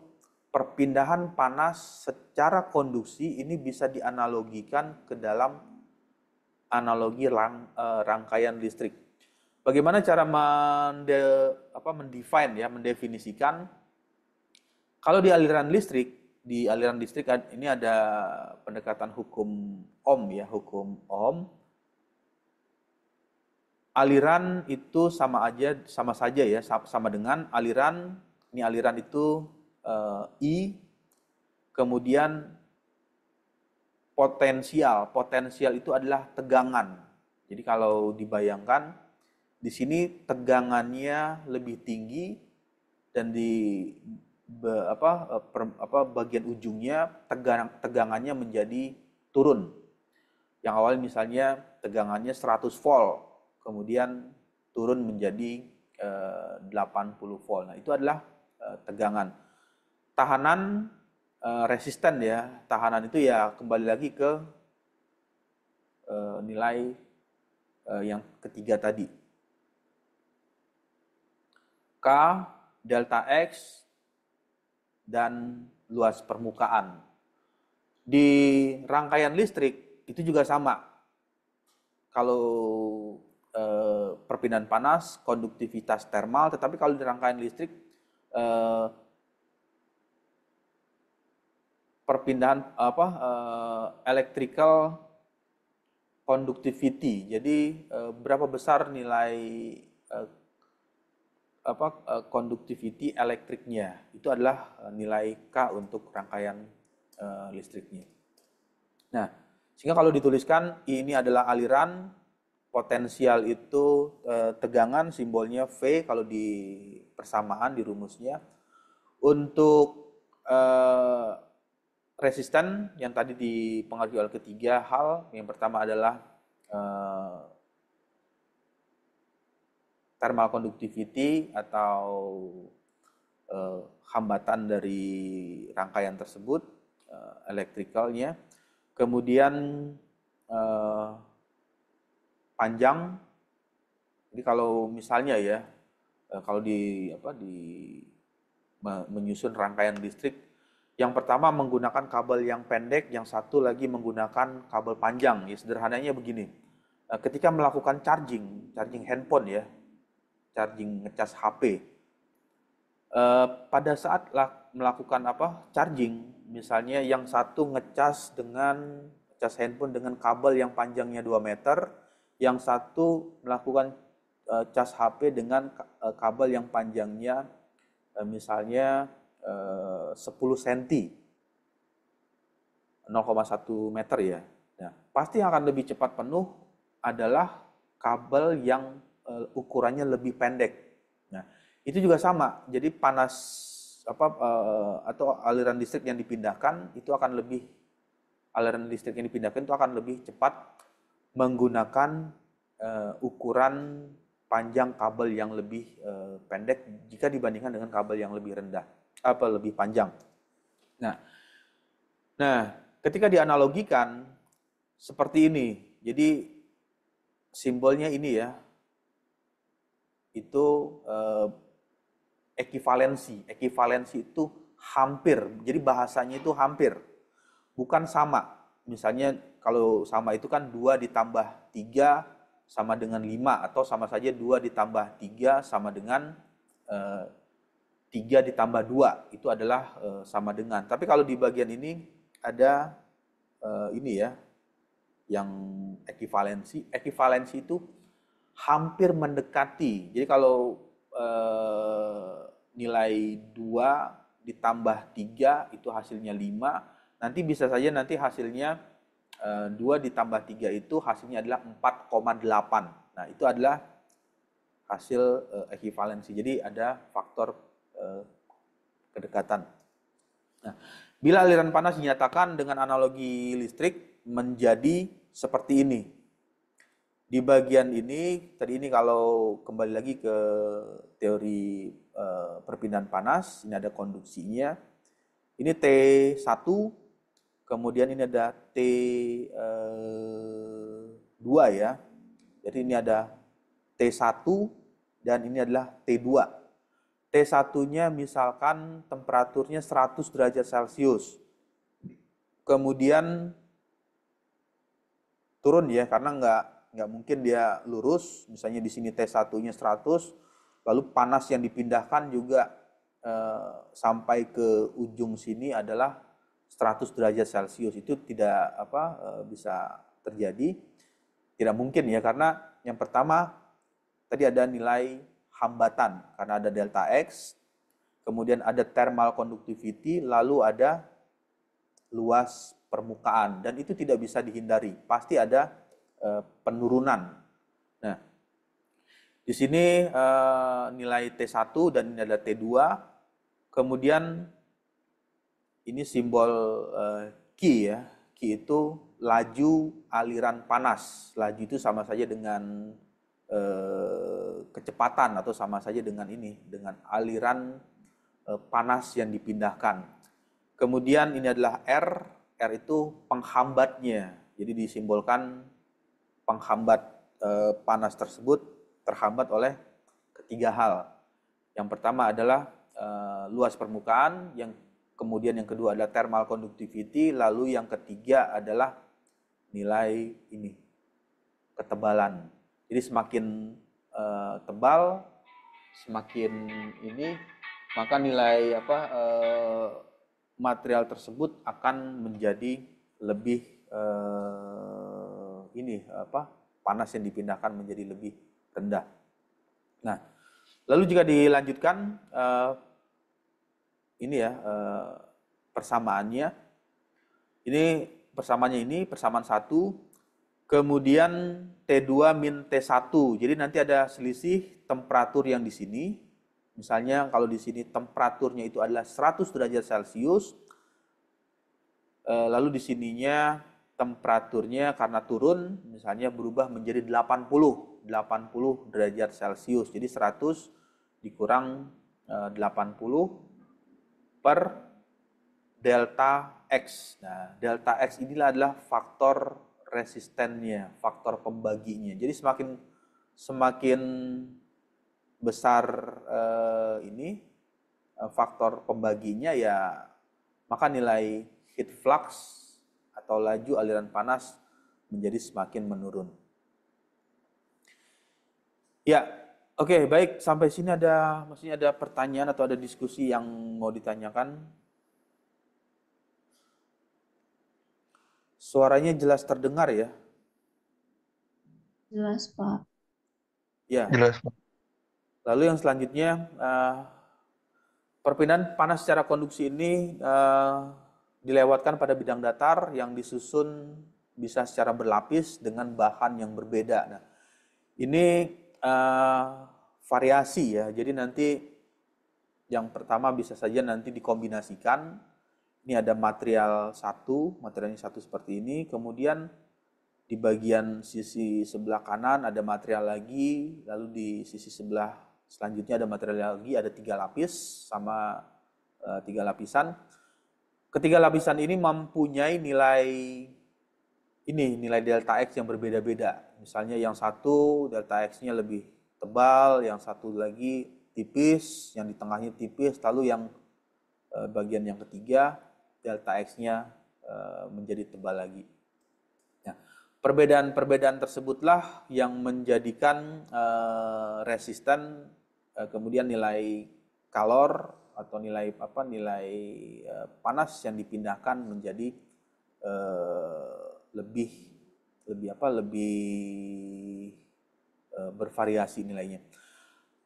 perpindahan panas secara konduksi ini bisa dianalogikan ke dalam analogi rangkaian listrik. Bagaimana cara mendefinisikan kalau di aliran listrik ini ada pendekatan hukum Ohm ya, hukum Ohm. Aliran itu sama saja ya, sama dengan aliran itu I, kemudian potensial itu adalah tegangan. Jadi kalau dibayangkan di sini tegangannya lebih tinggi dan di bagian ujungnya tegangannya menjadi turun. Yang awal misalnya tegangannya 100 volt, kemudian turun menjadi 80 volt. Nah, itu adalah tegangan. Tahanan resisten ya. Tahanan itu ya kembali lagi ke nilai yang ketiga tadi. K, delta X, dan luas permukaan. Di rangkaian listrik itu juga sama. Kalau perpindahan panas, konduktivitas termal, tetapi kalau di rangkaian listrik perpindahan electrical conductivity. Jadi berapa besar nilai conductivity elektriknya, itu adalah nilai K untuk rangkaian listriknya. Nah, sehingga kalau dituliskan ini adalah aliran, potensial itu tegangan, simbolnya V kalau di persamaan di rumusnya. Untuk resisten yang tadi dipengaruhi oleh ketiga hal, yang pertama adalah thermal conductivity atau hambatan dari rangkaian tersebut, elektrikalnya. Kemudian panjang. Jadi kalau misalnya ya, kalau menyusun rangkaian listrik, yang pertama menggunakan kabel yang pendek, yang satu lagi menggunakan kabel panjang. Ya sederhananya begini. Ketika melakukan charging handphone ya, charging ngecas HP. Pada saat melakukan charging, misalnya yang satu ngecas handphone dengan kabel yang panjangnya 2 meter, yang satu melakukan cas HP dengan kabel yang panjangnya misalnya 10 cm, 0,1 meter ya. Nah, pasti yang akan lebih cepat penuh adalah kabel yang ukurannya lebih pendek. Nah, itu juga sama. Jadi panas atau aliran listrik yang dipindahkan itu akan lebih cepat menggunakan ukuran panjang kabel yang lebih pendek jika dibandingkan dengan kabel yang lebih lebih panjang. Nah, ketika dianalogikan seperti ini. Jadi simbolnya ini ya. Itu ekivalensi. Ekivalensi itu hampir. Jadi bahasanya itu hampir. Bukan sama. Misalnya kalau sama itu kan 2 ditambah 3 sama dengan 5. Atau sama saja 2 ditambah 3 sama dengan 3 ditambah 2. Itu adalah sama dengan. Tapi kalau di bagian ini ada ini ya. Yang ekivalensi. Ekivalensi itu hampir mendekati. Jadi kalau nilai 2 ditambah 3 itu hasilnya 5. Nanti bisa saja hasilnya 2 ditambah 3 itu hasilnya adalah 4,8. Nah, itu adalah hasil ekivalensi. Jadi ada faktor kedekatan. Nah, bila aliran panas dinyatakan dengan analogi listrik menjadi seperti ini. Di bagian ini, tadi ini kalau kembali lagi ke teori perpindahan panas, ini ada konduksinya. Ini T1, kemudian ini ada T2 ya. Jadi ini ada T1 dan ini adalah T2. T1-nya misalkan temperaturnya 100 derajat Celcius. Kemudian turun ya, karena nggak mungkin dia lurus. Misalnya di sini T1-nya 100, lalu panas yang dipindahkan juga sampai ke ujung sini adalah 100 derajat Celcius. Itu tidak bisa terjadi. Tidak mungkin ya, karena yang pertama tadi ada nilai hambatan karena ada delta X, kemudian ada thermal conductivity, lalu ada luas permukaan, dan itu tidak bisa dihindari, pasti ada penurunan. Nah, di sini nilai T1 dan ini ada T2, kemudian ini simbol Q ya, Q itu laju aliran panas. Laju itu sama saja dengan kecepatan atau sama saja dengan dengan aliran panas yang dipindahkan. Kemudian ini adalah R, R itu penghambatnya. Jadi disimbolkan penghambat panas tersebut terhambat oleh ketiga hal. Yang pertama adalah luas permukaan, kemudian yang kedua adalah thermal conductivity, lalu yang ketiga adalah nilai ketebalan. Jadi semakin tebal, semakin maka nilai material tersebut akan menjadi lebih panas yang dipindahkan menjadi lebih rendah. Nah, lalu jika dilanjutkan persamaannya, persamaan 1, kemudian T2 min T1. Jadi nanti ada selisih temperatur yang di sini. Misalnya kalau di sini temperaturnya itu adalah 100 derajat Celcius, lalu di sininya temperaturnya karena turun misalnya berubah menjadi 80 derajat Celcius. Jadi 100 dikurang 80 per delta X. Nah, delta X inilah adalah faktor resistennya, faktor pembaginya. Jadi semakin besar faktor pembaginya ya, maka nilai heat flux atau laju aliran panas menjadi semakin menurun. Ya, oke, baik, sampai sini maksudnya ada pertanyaan atau ada diskusi yang mau ditanyakan? Suaranya jelas terdengar ya? Jelas, Pak. Ya. Jelas, Pak. Lalu yang selanjutnya, perpindahan panas secara konduksi ini dilewatkan pada bidang datar yang disusun bisa secara berlapis dengan bahan yang berbeda. Nah, ini variasi ya. Jadi nanti yang pertama bisa saja nanti dikombinasikan. Ini ada materialnya satu seperti ini. Kemudian di bagian sisi sebelah kanan ada material lagi, lalu di sisi sebelah selanjutnya ada material lagi, ada 3 lapis sama 3 lapisan. Ketiga lapisan ini mempunyai nilai delta X yang berbeda-beda. Misalnya yang satu delta X-nya lebih tebal, yang satu lagi tipis, yang di tengahnya tipis, lalu yang bagian yang ketiga delta X-nya menjadi tebal lagi. Nah, perbedaan-perbedaan tersebutlah yang menjadikan resisten, kemudian nilai kalor atau nilai panas yang dipindahkan menjadi lebih bervariasi nilainya.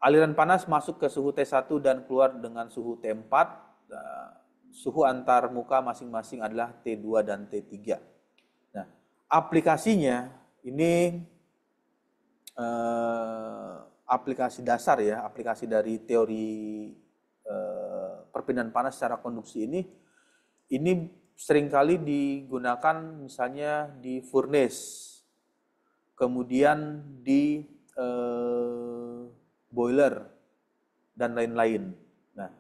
Aliran panas masuk ke suhu T1 dan keluar dengan suhu T4. Suhu antar muka masing-masing adalah T2 dan T3. Nah, aplikasinya ini aplikasi dasar ya, aplikasi dari teori perpindahan panas secara konduksi ini seringkali digunakan misalnya di furnace, kemudian di boiler dan lain-lain. Nah,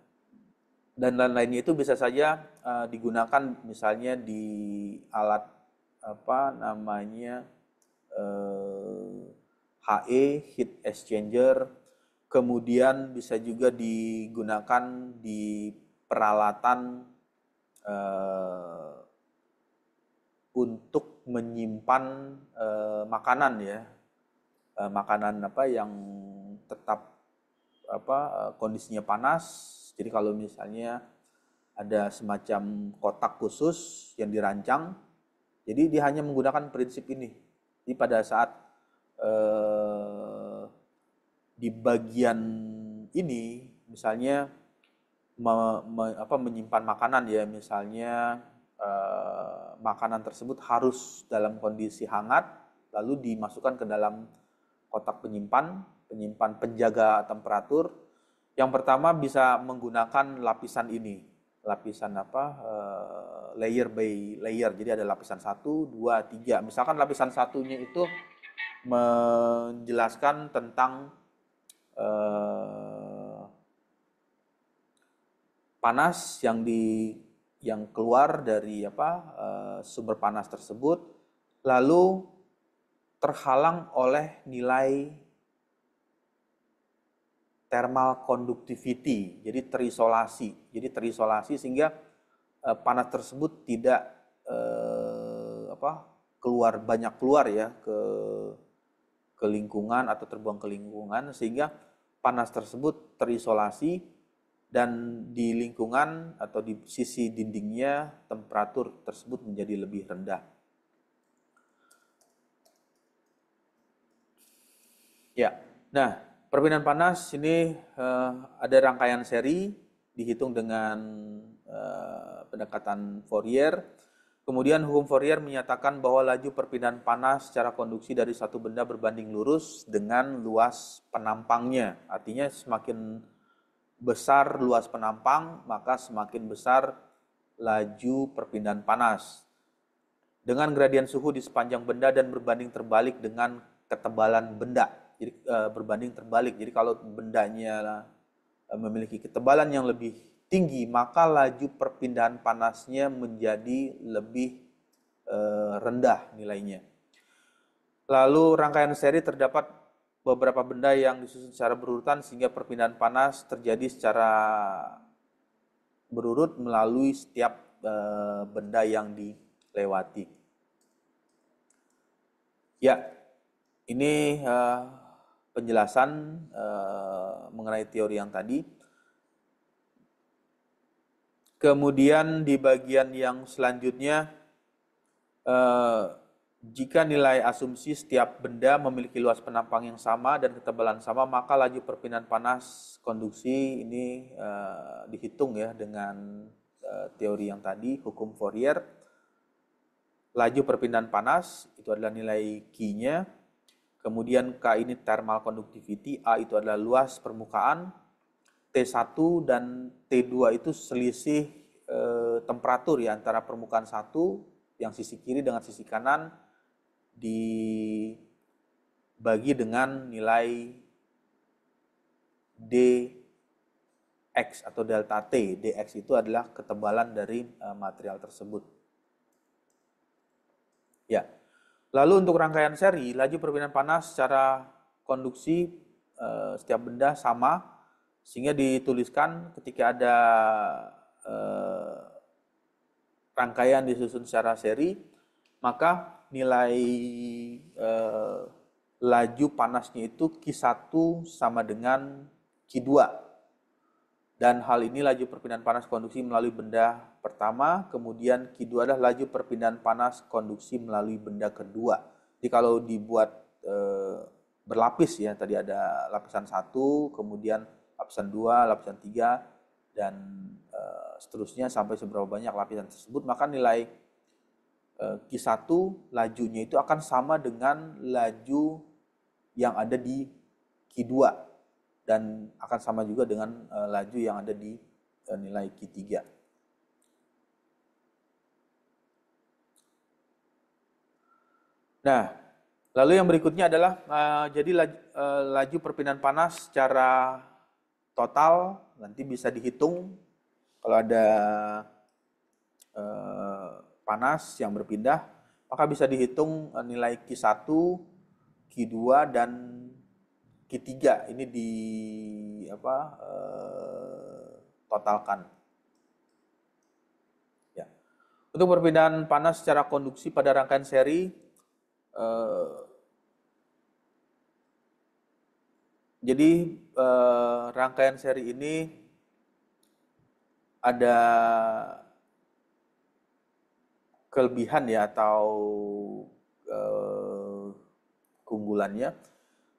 dan lain-lainnya itu bisa saja digunakan misalnya di alat HE, heat exchanger, kemudian bisa juga digunakan di peralatan untuk menyimpan makanan ya, makanan apa yang tetap kondisinya panas. Jadi kalau misalnya ada semacam kotak khusus yang dirancang, jadi dia hanya menggunakan prinsip ini. Jadi pada saat di bagian ini, misalnya menyimpan makanan ya, misalnya makanan tersebut harus dalam kondisi hangat, lalu dimasukkan ke dalam kotak penyimpan penjaga temperatur. Yang pertama bisa menggunakan lapisan ini, lapisan layer by layer. Jadi ada lapisan 1, 2, 3. Misalkan lapisan satunya itu menjelaskan tentang panas yang keluar dari sumber panas tersebut, lalu terhalang oleh nilai thermal conductivity, jadi terisolasi sehingga panas tersebut tidak banyak keluar ya ke lingkungan atau terbuang ke lingkungan, sehingga panas tersebut terisolasi dan di lingkungan atau di sisi dindingnya temperatur tersebut menjadi lebih rendah. Ya, nah perpindahan panas ini ada rangkaian seri dihitung dengan pendekatan Fourier. Kemudian hukum Fourier menyatakan bahwa laju perpindahan panas secara konduksi dari satu benda berbanding lurus dengan luas penampangnya. Artinya semakin besar luas penampang, maka semakin besar laju perpindahan panas. Dengan gradien suhu di sepanjang benda dan berbanding terbalik dengan ketebalan benda. Jadi berbanding terbalik. Jadi kalau bendanya memiliki ketebalan yang lebih tinggi, maka laju perpindahan panasnya menjadi lebih rendah nilainya. Lalu rangkaian seri terdapat beberapa benda yang disusun secara berurutan sehingga perpindahan panas terjadi secara berurut melalui setiap benda yang dilewati. Ya, ini penjelasan mengenai teori yang tadi. Kemudian di bagian yang selanjutnya, jika nilai asumsi setiap benda memiliki luas penampang yang sama dan ketebalan sama, maka laju perpindahan panas konduksi ini dihitung ya dengan teori yang tadi, hukum Fourier. Laju perpindahan panas itu adalah nilai Q-nya. Kemudian K ini thermal conductivity, A itu adalah luas permukaan, T1 dan T2 itu selisih temperatur ya antara permukaan satu yang sisi kiri dengan sisi kanan dibagi dengan nilai dx atau delta T. Dx itu adalah ketebalan dari material tersebut. Ya. Lalu untuk rangkaian seri, laju perpindahan panas secara konduksi setiap benda sama, sehingga dituliskan ketika ada rangkaian disusun secara seri, maka nilai laju panasnya itu Q1 sama dengan Q2. Dan hal ini laju perpindahan panas konduksi melalui benda pertama, kemudian Q2 adalah laju perpindahan panas konduksi melalui benda kedua. Jadi kalau dibuat berlapis ya, tadi ada lapisan 1, kemudian lapisan 2, lapisan 3, dan seterusnya sampai seberapa banyak lapisan tersebut, maka nilai Q1 lajunya itu akan sama dengan laju yang ada di Q2 dan akan sama juga dengan laju yang ada di nilai Q3. Nah, lalu yang berikutnya adalah jadi laju perpindahan panas secara total nanti bisa dihitung kalau ada panas yang berpindah, maka bisa dihitung nilai Q1, Q2 dan Q3 ini di totalkan. Ya. Untuk perpindahan panas secara konduksi pada rangkaian seri, jadi rangkaian seri ini ada kelebihan ya atau keunggulannya.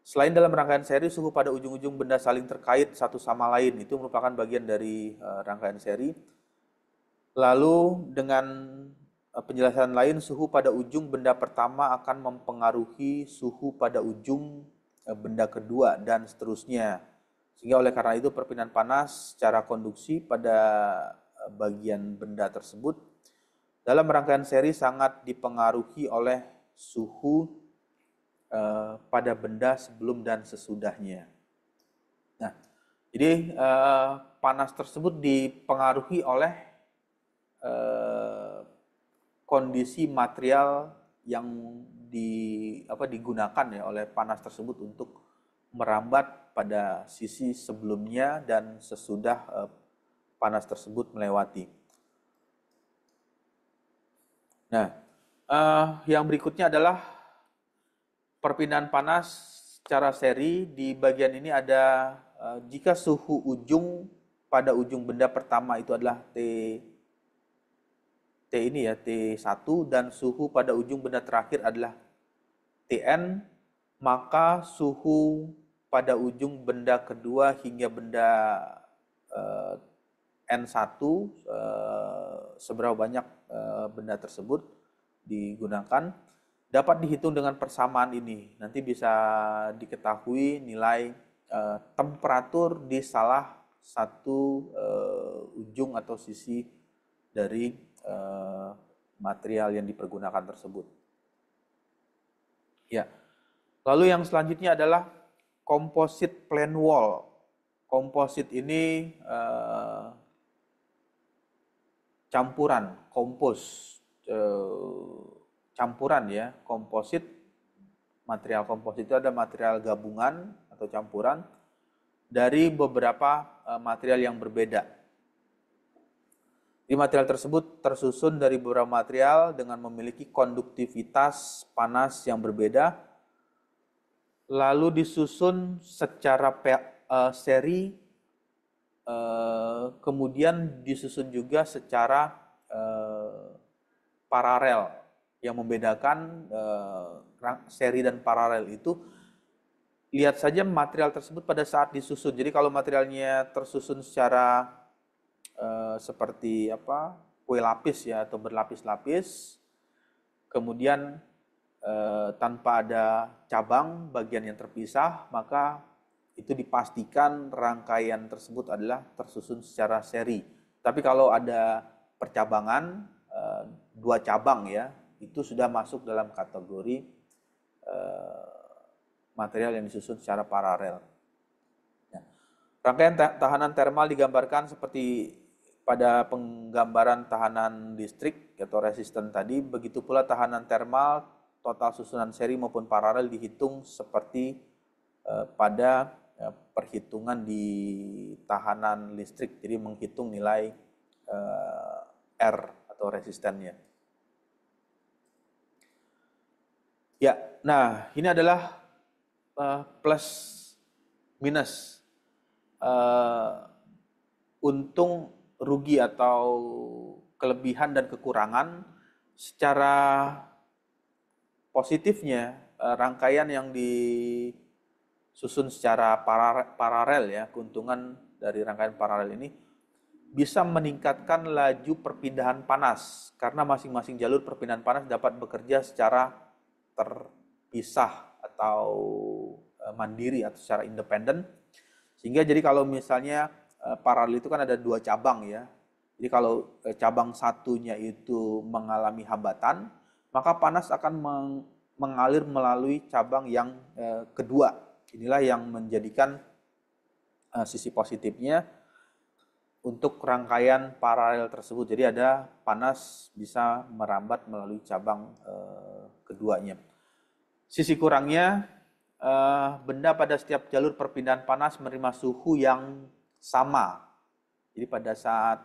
Selain dalam rangkaian seri, suhu pada ujung-ujung benda saling terkait satu sama lain, itu merupakan bagian dari rangkaian seri. Lalu dengan penjelasan lain, suhu pada ujung benda pertama akan mempengaruhi suhu pada ujung benda kedua dan seterusnya. Sehingga oleh karena itu perpindahan panas secara konduksi pada bagian benda tersebut dalam rangkaian seri sangat dipengaruhi oleh suhu pada benda sebelum dan sesudahnya. Nah, jadi panas tersebut dipengaruhi oleh kondisi material yang digunakan ya oleh panas tersebut untuk merambat pada sisi sebelumnya dan sesudah panas tersebut melewati. Nah, yang berikutnya adalah perpindahan panas secara seri. Di bagian ini ada jika suhu ujung pada ujung benda pertama itu adalah T1 dan suhu pada ujung benda terakhir adalah Tn, maka suhu pada ujung benda kedua hingga benda N1 seberapa banyak benda tersebut digunakan dapat dihitung dengan persamaan ini. Nanti bisa diketahui nilai temperatur di salah satu ujung atau sisi dari material yang dipergunakan tersebut. Ya. Lalu yang selanjutnya adalah composite plane wall. Composite ini campuran, campuran ya, komposit. Material komposit itu ada material gabungan atau campuran dari beberapa material yang berbeda. Di material tersebut tersusun dari beberapa material dengan memiliki konduktivitas panas yang berbeda, lalu disusun secara seri, kemudian disusun juga secara paralel. Yang membedakan seri dan paralel itu, lihat saja material tersebut pada saat disusun. Jadi kalau materialnya tersusun secara seperti kue lapis ya atau berlapis-lapis, kemudian tanpa ada cabang bagian yang terpisah, maka itu dipastikan rangkaian tersebut adalah tersusun secara seri. Tapi kalau ada percabangan, 2 cabang ya, itu sudah masuk dalam kategori material yang disusun secara paralel. Nah, rangkaian tahanan termal digambarkan seperti pada penggambaran tahanan listrik atau resisten tadi. Begitu pula tahanan termal, total susunan seri maupun paralel dihitung seperti pada perhitungan di tahanan listrik. Jadi menghitung nilai R atau resistennya. Ya, nah ini adalah plus minus, untung rugi atau kelebihan dan kekurangan. Secara positifnya, rangkaian yang disusun secara paralel ya, keuntungan dari rangkaian paralel ini bisa meningkatkan laju perpindahan panas karena masing-masing jalur perpindahan panas dapat bekerja secara terpisah atau mandiri atau secara independen. Sehingga jadi kalau misalnya paralel itu kan ada 2 cabang ya. Jadi kalau cabang satunya itu mengalami hambatan, maka panas akan mengalir melalui cabang yang kedua. Inilah yang menjadikan sisi positifnya untuk rangkaian paralel tersebut. Jadi ada panas bisa merambat melalui cabang keduanya. Sisi kurangnya, benda pada setiap jalur perpindahan panas menerima suhu yang sama. Jadi pada saat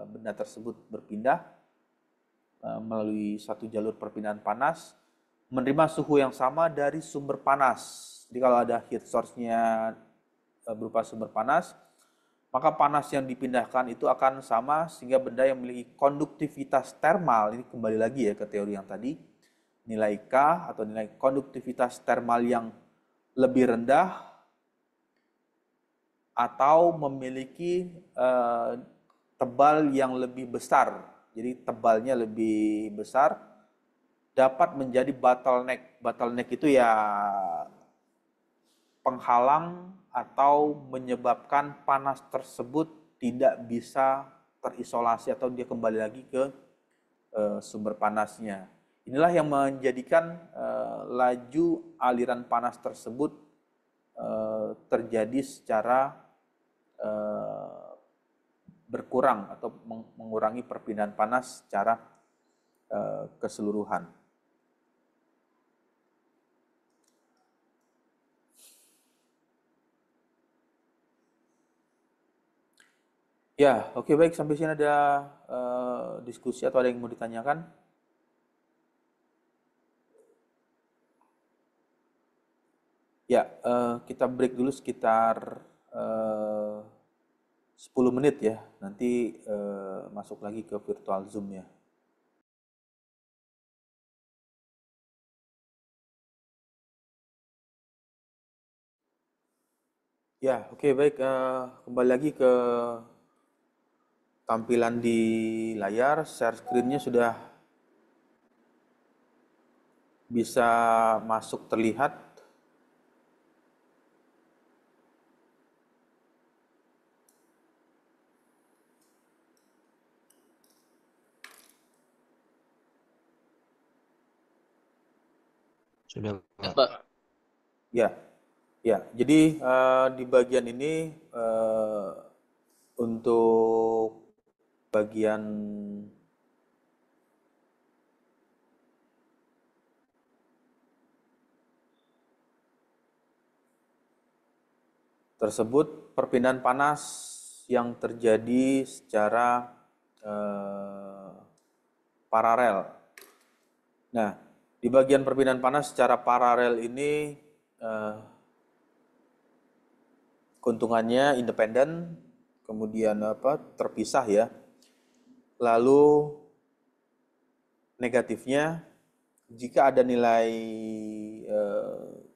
benda tersebut berpindah melalui satu jalur perpindahan panas, menerima suhu yang sama dari sumber panas. Jadi kalau ada heat source-nya berupa sumber panas, maka panas yang dipindahkan itu akan sama sehingga benda yang memiliki konduktivitas termal, ini kembali lagi ya ke teori yang tadi, nilai K atau nilai konduktivitas termal yang lebih rendah atau memiliki tebal yang lebih besar. Jadi tebalnya lebih besar dapat menjadi bottleneck. Bottleneck itu ya penghalang atau menyebabkan panas tersebut tidak bisa terisolasi atau dia kembali lagi ke sumber panasnya. Inilah yang menjadikan laju aliran panas tersebut terjadi secara berkurang atau mengurangi perpindahan panas secara keseluruhan. Ya, oke baik, sampai sini ada diskusi atau ada yang mau ditanyakan? Ya, kita break dulu sekitar 10 menit ya, nanti masuk lagi ke virtual Zoom ya. Ya, oke baik, kembali lagi ke tampilan di layar, share screen-nya sudah bisa masuk terlihat. Sudah, Ya, Pak. Pak. Ya, ya. Jadi di bagian ini untuk bagian tersebut perpindahan panas yang terjadi secara paralel. Nah, di bagian perpindahan panas secara paralel ini keuntungannya independen, kemudian terpisah ya. Lalu negatifnya jika ada nilai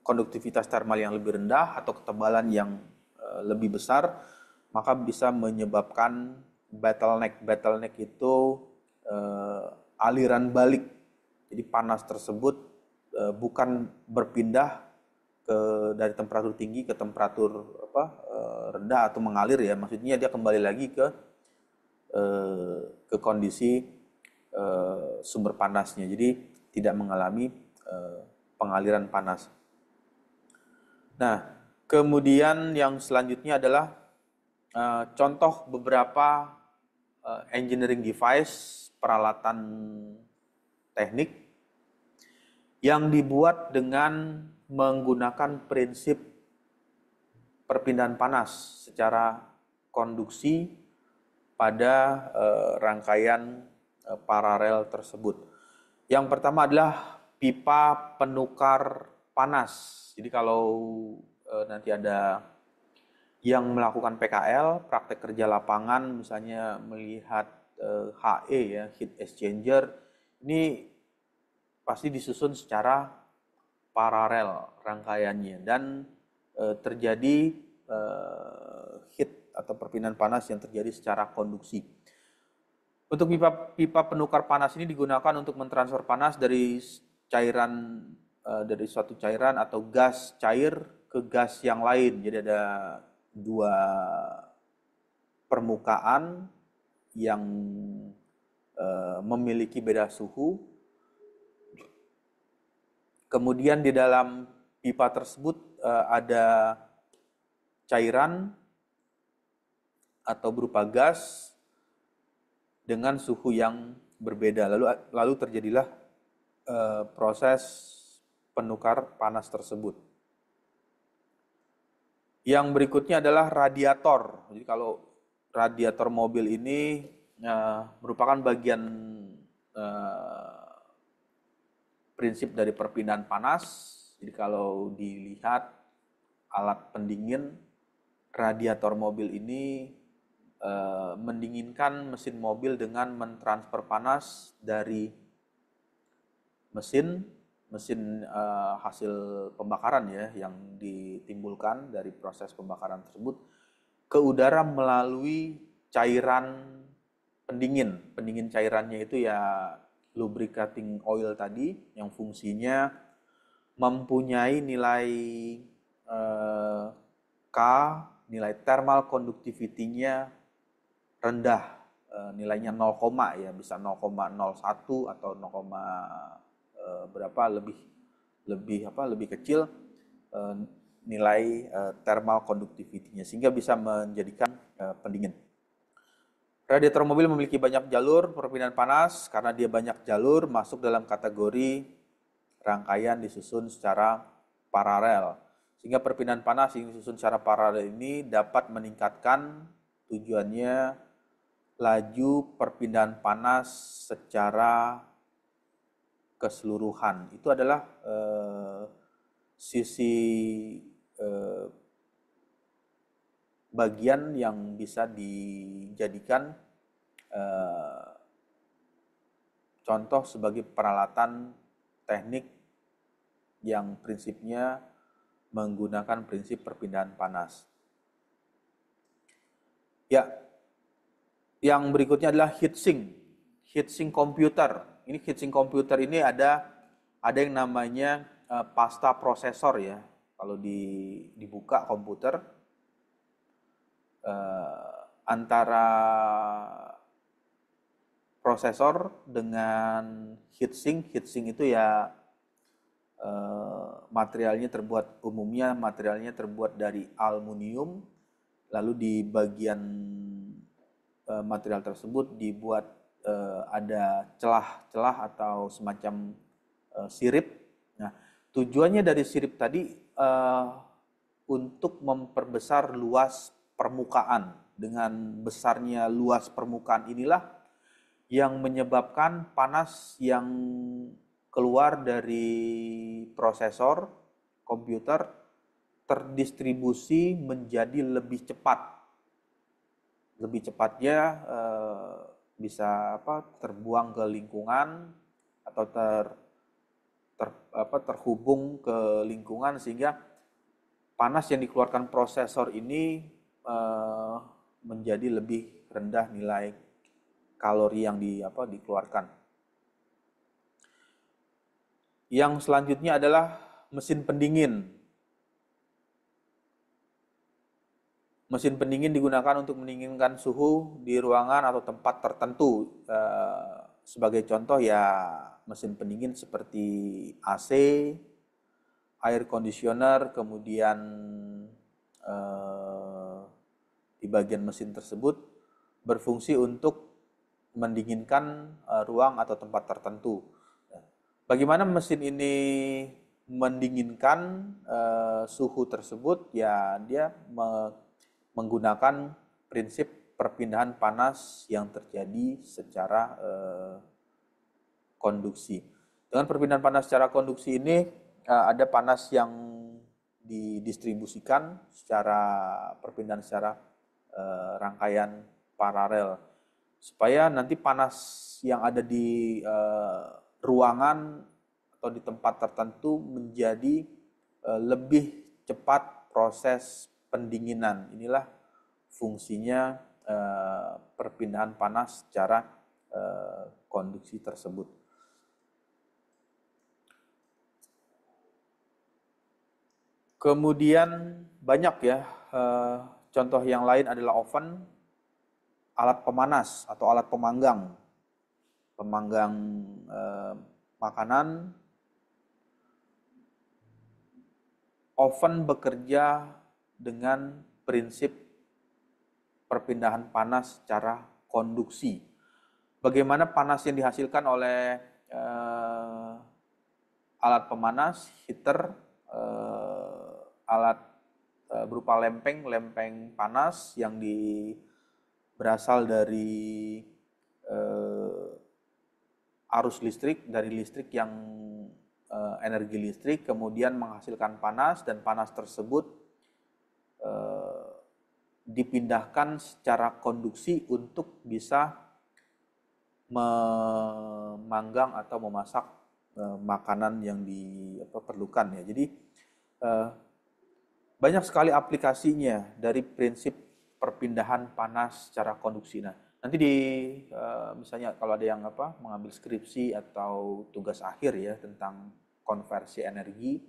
konduktivitas termal yang lebih rendah atau ketebalan yang lebih besar, maka bisa menyebabkan bottleneck. Bottleneck itu aliran balik. Jadi panas tersebut bukan berpindah dari temperatur tinggi ke temperatur rendah atau mengalir ya. Maksudnya dia kembali lagi ke kondisi sumber panasnya. Jadi tidak mengalami pengaliran panas. Nah, kemudian yang selanjutnya adalah contoh beberapa engineering device, peralatan teknik yang dibuat dengan menggunakan prinsip perpindahan panas secara konduksi pada rangkaian paralel tersebut. Yang pertama adalah pipa penukar panas. Jadi kalau nanti ada yang melakukan PKL, praktek kerja lapangan, misalnya melihat HE ya, heat exchanger, ini pasti disusun secara paralel rangkaiannya dan terjadi heat atau perpindahan panas yang terjadi secara konduksi. Untuk pipa penukar panas ini digunakan untuk mentransfer panas dari cairan dari suatu cairan atau gas cair ke gas yang lain. Jadi ada dua permukaan yang memiliki beda suhu. Kemudian di dalam pipa tersebut ada cairan atau berupa gas dengan suhu yang berbeda. Lalu terjadilah proses penukar panas tersebut. Yang berikutnya adalah radiator. Jadi kalau radiator mobil ini merupakan bagian eh, prinsip dari perpindahan panas. Jadi kalau dilihat alat pendingin, radiator mobil ini mendinginkan mesin mobil dengan mentransfer panas dari mesin mesin hasil pembakaran ya yang ditimbulkan dari proses pembakaran tersebut ke udara melalui cairan pendingin. Pendingin cairannya itu ya lubricating oil tadi yang fungsinya mempunyai nilai eh, K, nilai thermal conductivity-nya rendah, nilainya 0, ya bisa 0,01 atau 0, berapa lebih lebih apa lebih kecil eh, nilai thermal conductivity-nya sehingga bisa menjadikan pendingin. Radiator mobil memiliki banyak jalur perpindahan panas karena dia banyak jalur masuk dalam kategori rangkaian disusun secara paralel. Sehingga perpindahan panas yang disusun secara paralel ini dapat meningkatkan tujuannya laju perpindahan panas secara keseluruhan. Itu adalah sisi eh, bagian yang bisa dijadikan eh, contoh sebagai peralatan teknik yang prinsipnya menggunakan prinsip perpindahan panas. Ya, yang berikutnya adalah heatsink. Heatsink komputer. Ini heatsink komputer ini ada yang namanya pasta prosesor ya. Kalau dibuka komputer antara prosesor dengan heatsink. Heatsink itu ya umumnya materialnya terbuat dari aluminium, lalu di bagian material tersebut dibuat ada celah-celah atau semacam sirip. Nah, tujuannya dari sirip tadi untuk memperbesar luas permukaan. Dengan besarnya luas permukaan inilah yang menyebabkan panas yang keluar dari prosesor komputer terdistribusi menjadi lebih cepat. Lebih cepatnya bisa terbuang ke lingkungan atau terhubung ke lingkungan sehingga panas yang dikeluarkan prosesor ini menjadi lebih rendah nilai kalori yang dikeluarkan. Yang selanjutnya adalah mesin pendingin. Mesin pendingin digunakan untuk mendinginkan suhu di ruangan atau tempat tertentu. Sebagai contoh ya mesin pendingin seperti AC, air conditioner, kemudian di bagian mesin tersebut berfungsi untuk mendinginkan ruang atau tempat tertentu. Bagaimana mesin ini mendinginkan suhu tersebut? Ya dia menggunakan prinsip perpindahan panas yang terjadi secara konduksi. Dengan perpindahan panas secara konduksi ini ada panas yang didistribusikan secara perpindahan secara rangkaian paralel supaya nanti panas yang ada di ruangan atau di tempat tertentu menjadi lebih cepat proses pendinginan. Inilah fungsinya perpindahan panas secara konduksi tersebut. Kemudian banyak ya contoh yang lain adalah oven, alat pemanas atau alat pemanggang makanan. Oven bekerja dengan prinsip perpindahan panas secara konduksi. Bagaimana panas yang dihasilkan oleh alat pemanas, heater, alat berupa lempeng panas yang berasal dari arus listrik, dari listrik yang energi listrik, kemudian menghasilkan panas, dan panas tersebut dipindahkan secara konduksi untuk bisa memanggang atau memasak makanan yang diperlukan ya. Jadi banyak sekali aplikasinya dari prinsip perpindahan panas secara konduksi. Nah, nanti misalnya kalau ada yang mengambil skripsi atau tugas akhir ya tentang konversi energi,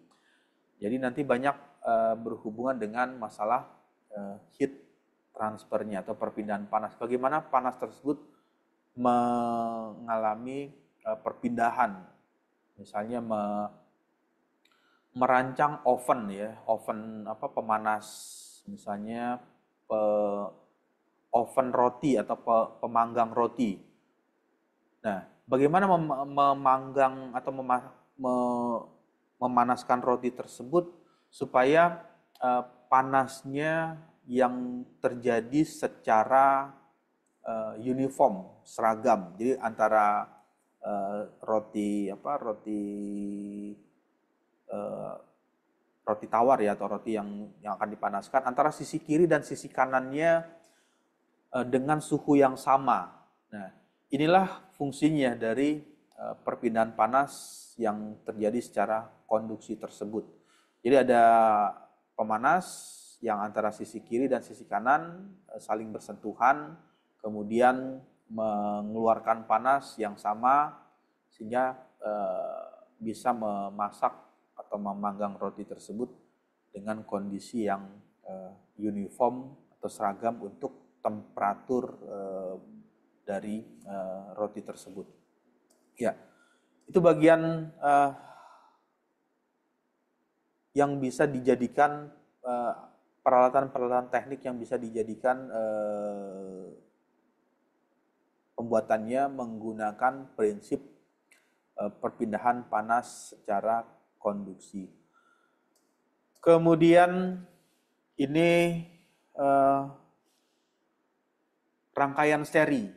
jadi nanti banyak berhubungan dengan masalah heat transfernya atau perpindahan panas. Bagaimana panas tersebut mengalami perpindahan, misalnya merancang oven ya, oven pemanas, misalnya oven roti atau pemanggang roti. Nah, bagaimana memanggang atau memanaskan roti tersebut supaya panasnya yang terjadi secara uniform, seragam. Jadi antara roti tawar ya, atau roti yang akan dipanaskan, antara sisi kiri dan sisi kanannya dengan suhu yang sama. Nah, inilah fungsinya dari perpindahan panas yang terjadi secara konduksi tersebut. Jadi ada pemanas yang antara sisi kiri dan sisi kanan saling bersentuhan, kemudian mengeluarkan panas yang sama sehingga bisa memasak atau memanggang roti tersebut dengan kondisi yang uniform atau seragam untuk temperatur dari roti tersebut. Ya, itu bagian yang bisa dijadikan peralatan-peralatan teknik yang bisa dijadikan pembuatannya menggunakan prinsip perpindahan panas secara konduksi. Kemudian ini rangkaian seri.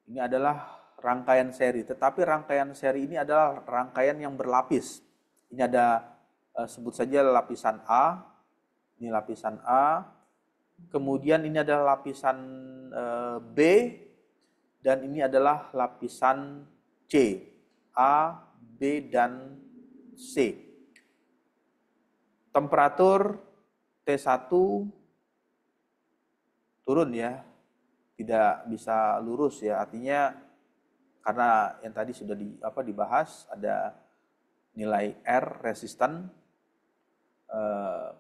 Ini adalah rangkaian seri, tetapi rangkaian seri ini adalah rangkaian yang berlapis. Ini ada sebut saja lapisan A, ini lapisan A, kemudian ini adalah lapisan B, dan ini adalah lapisan C, A, B, dan C. Temperatur T1 turun ya, tidak bisa lurus ya, artinya karena yang tadi sudah dibahas, ada nilai R, resisten,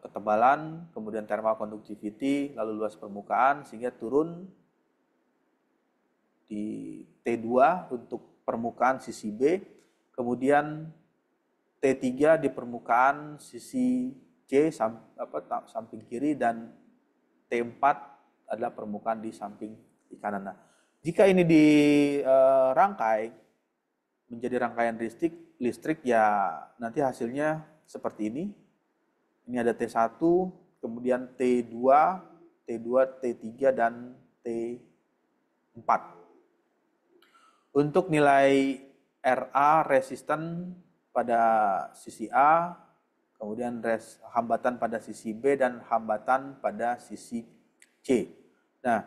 ketebalan, kemudian thermal conductivity, lalu luas permukaan, sehingga turun di T2 untuk permukaan sisi B, kemudian T3 di permukaan sisi C samping kiri, dan T4 adalah permukaan di samping kanan. Nah, jika ini dirangkai menjadi rangkaian listrik ya nanti hasilnya seperti ini. Ini ada T1, kemudian T2, T3, dan T4. Untuk nilai RA, resisten pada sisi A, kemudian hambatan pada sisi B, dan hambatan pada sisi C. Nah,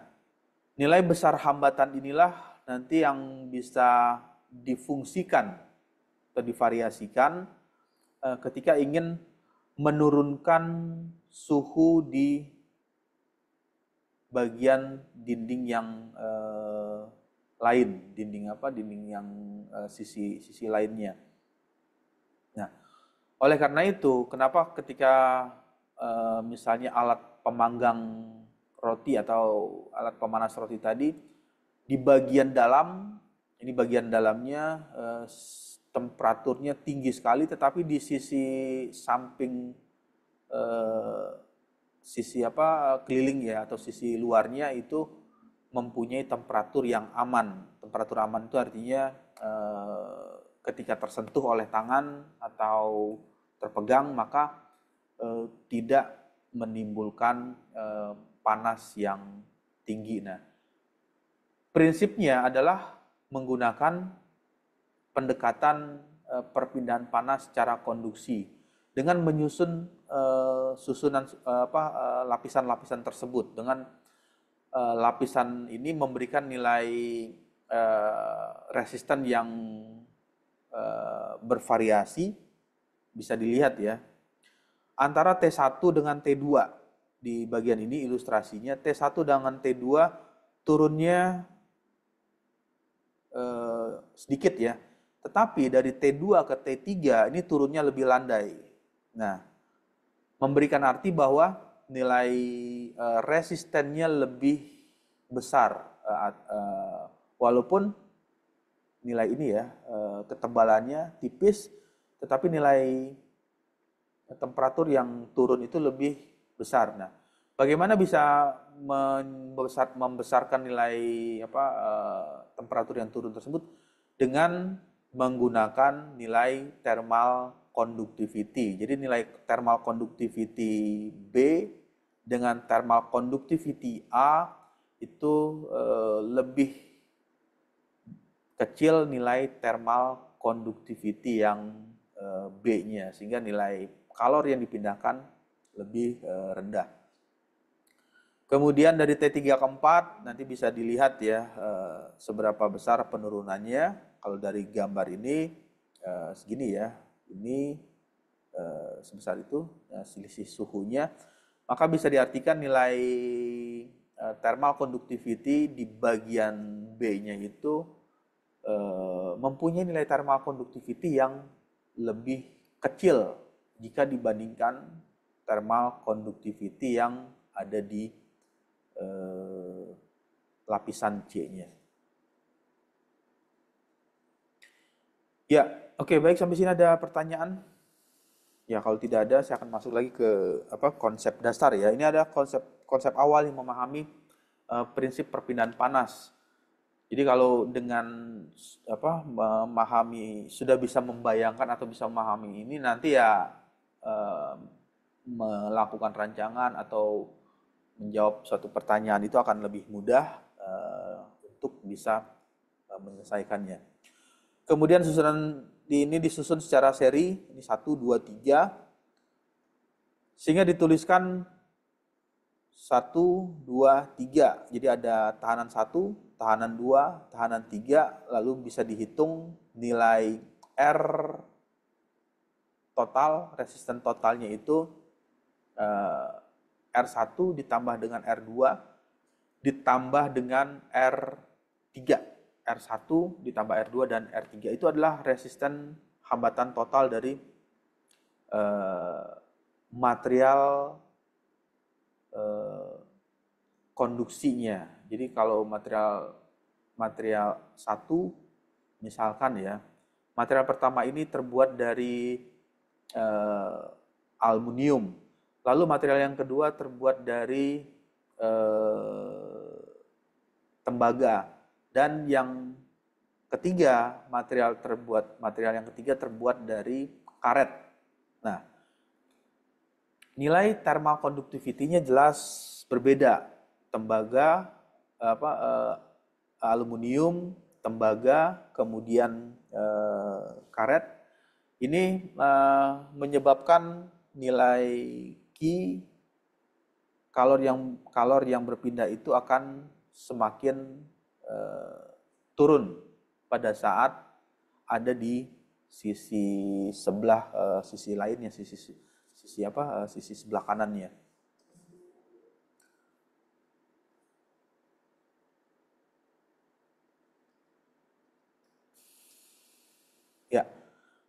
nilai besar hambatan inilah nanti yang bisa difungsikan atau divariasikan ketika ingin menurunkan suhu di bagian dinding yang lain, dinding yang sisi lainnya. Nah, oleh karena itu, kenapa ketika misalnya alat pemanggang roti atau alat pemanas roti tadi di bagian dalam, ini bagian dalamnya temperaturnya tinggi sekali, tetapi di sisi samping keliling ya, atau sisi luarnya itu mempunyai temperatur yang aman. Temperatur aman itu artinya ketika tersentuh oleh tangan atau terpegang maka tidak menimbulkan panas yang tinggi. Nah, prinsipnya adalah menggunakan pendekatan perpindahan panas secara konduksi dengan menyusun susunan lapisan-lapisan tersebut. Dengan lapisan ini memberikan nilai resisten yang bervariasi, bisa dilihat ya. Antara T1 dengan T2 di bagian ini ilustrasinya, T1 dengan T2 turunnya sedikit ya. Tetapi dari T2 ke T3 ini turunnya lebih landai. Nah, memberikan arti bahwa nilai resistennya lebih besar. Walaupun nilai ini ya, ketebalannya tipis, tetapi nilai temperatur yang turun itu lebih besar. Nah, bagaimana bisa membesarkan nilai temperatur yang turun tersebut? Dengan menggunakan nilai thermal conductivity. Jadi nilai thermal conductivity B dengan thermal conductivity A itu lebih kecil nilai thermal conductivity yang B-nya, sehingga nilai kalori yang dipindahkan lebih rendah. Kemudian dari T3 ke 4 nanti bisa dilihat ya seberapa besar penurunannya. Kalau dari gambar ini segini ya, ini sebesar itu selisih suhunya, maka bisa diartikan nilai thermal conductivity di bagian B-nya itu mempunyai nilai thermal conductivity yang lebih kecil jika dibandingkan thermal conductivity yang ada di lapisan C-nya. Ya, oke, baik, sampai sini ada pertanyaan? Ya, kalau tidak ada, saya akan masuk lagi ke konsep dasar ya. Ini ada konsep awal yang memahami prinsip perpindahan panas. Jadi kalau dengan memahami, sudah bisa membayangkan atau bisa memahami ini, nanti ya melakukan rancangan atau menjawab suatu pertanyaan itu akan lebih mudah untuk bisa menyelesaikannya. Kemudian susunan ini disusun secara seri, ini 1, 2, 3, sehingga dituliskan 1, 2, 3. Jadi ada tahanan 1, tahanan 2, tahanan 3, lalu bisa dihitung nilai R total, resisten totalnya itu R1 ditambah dengan R2 ditambah dengan R3. R1 ditambah R2 dan R3 itu adalah resisten hambatan total dari material konduksinya. Jadi kalau material 1 misalkan ya, material pertama ini terbuat dari aluminium. Lalu material yang kedua terbuat dari tembaga. Dan yang ketiga, material yang ketiga terbuat dari karet. Nah, nilai thermal conductivity-nya jelas berbeda. Tembaga, aluminium, tembaga, kemudian karet. Ini menyebabkan nilai Q kalor yang berpindah itu akan semakin turun pada saat ada di sisi sebelah sisi lainnya, sisi sebelah kanannya. Ya.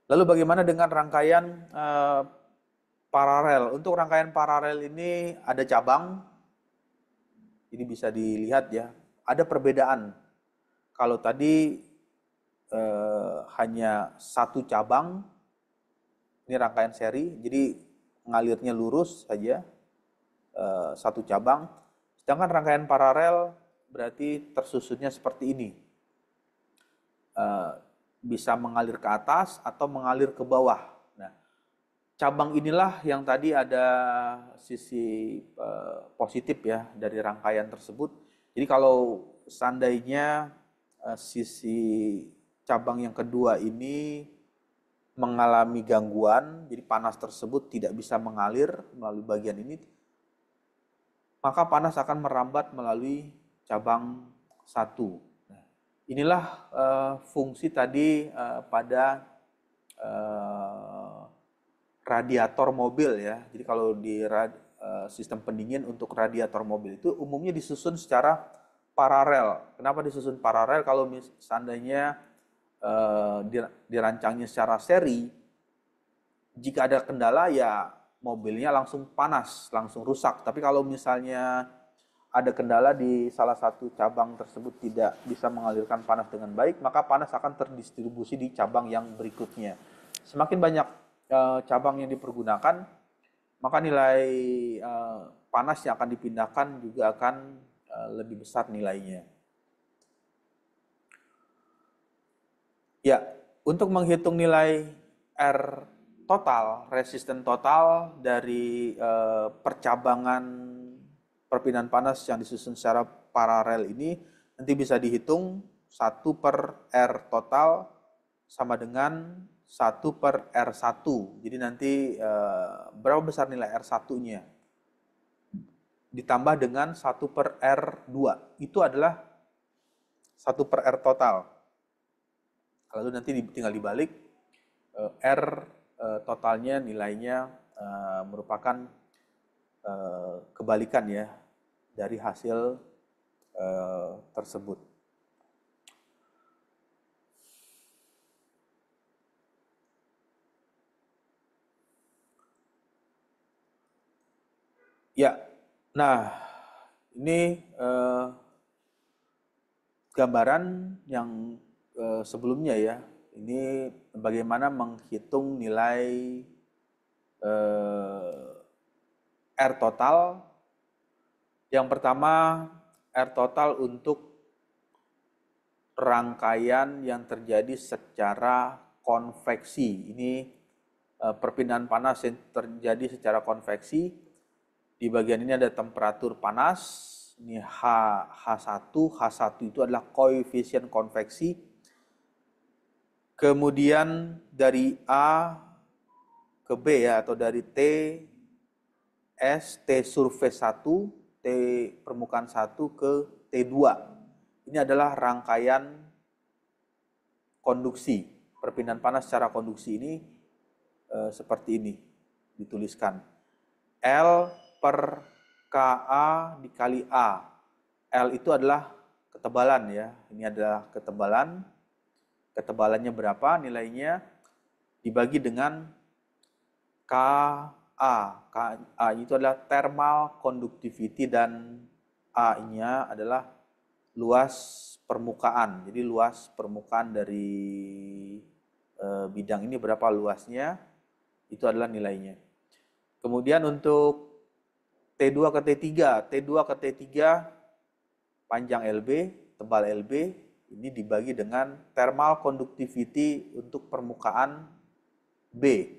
Lalu bagaimana dengan rangkaian paralel? Untuk rangkaian paralel ini ada cabang. Ini bisa dilihat ya. Ada perbedaan. Kalau tadi hanya satu cabang, ini rangkaian seri, jadi ngalirnya lurus saja, satu cabang. Sedangkan rangkaian paralel berarti tersusunnya seperti ini. Bisa mengalir ke atas atau mengalir ke bawah. Nah, cabang inilah yang tadi ada sisi positif ya dari rangkaian tersebut. Jadi kalau seandainya sisi cabang yang kedua ini mengalami gangguan, jadi panas tersebut tidak bisa mengalir melalui bagian ini, maka panas akan merambat melalui cabang satu. Nah, inilah fungsi tadi pada radiator mobil ya. Jadi kalau di sistem pendingin untuk radiator mobil itu umumnya disusun secara paralel. Kenapa disusun paralel? Kalau seandainya dirancangnya secara seri, jika ada kendala ya mobilnya langsung panas, langsung rusak. Tapi kalau misalnya ada kendala di salah satu cabang tersebut tidak bisa mengalirkan panas dengan baik, maka panas akan terdistribusi di cabang yang berikutnya. Semakin banyak cabang yang dipergunakan, maka nilai panas yang akan dipindahkan juga akan lebih besar nilainya. Ya, untuk menghitung nilai R total, resisten total dari percabangan perpindahan panas yang disusun secara paralel ini nanti bisa dihitung 1 per R total sama dengan 1 per R1. Jadi nanti berapa besar nilai R1-nya? Ditambah dengan 1 per R2. Itu adalah 1 per R total. Lalu nanti tinggal dibalik, R totalnya nilainya merupakan kebalikan ya dari hasil tersebut. Ya, nah ini gambaran yang sebelumnya ya. Ini bagaimana menghitung nilai R total. Yang pertama, R total untuk rangkaian yang terjadi secara konveksi. Ini perpindahan panas yang terjadi secara konveksi. Di bagian ini ada temperatur panas. Ini H1. H1 itu adalah koefisien konveksi. Kemudian dari A ke B ya, atau dari T surface 1, T permukaan 1 ke T2. Ini adalah rangkaian konduksi. Perpindahan panas secara konduksi ini seperti ini dituliskan. L per Ka dikali A. L itu adalah ketebalan ya. Ini adalah ketebalan. Ketebalannya berapa nilainya? Dibagi dengan Ka. Ka itu adalah thermal conductivity dan A-nya adalah luas permukaan. Jadi luas permukaan dari bidang ini berapa luasnya? Itu adalah nilainya. Kemudian untuk T2 ke T3, T2 ke T3 panjang LB, tebal LB, ini dibagi dengan thermal conductivity untuk permukaan B.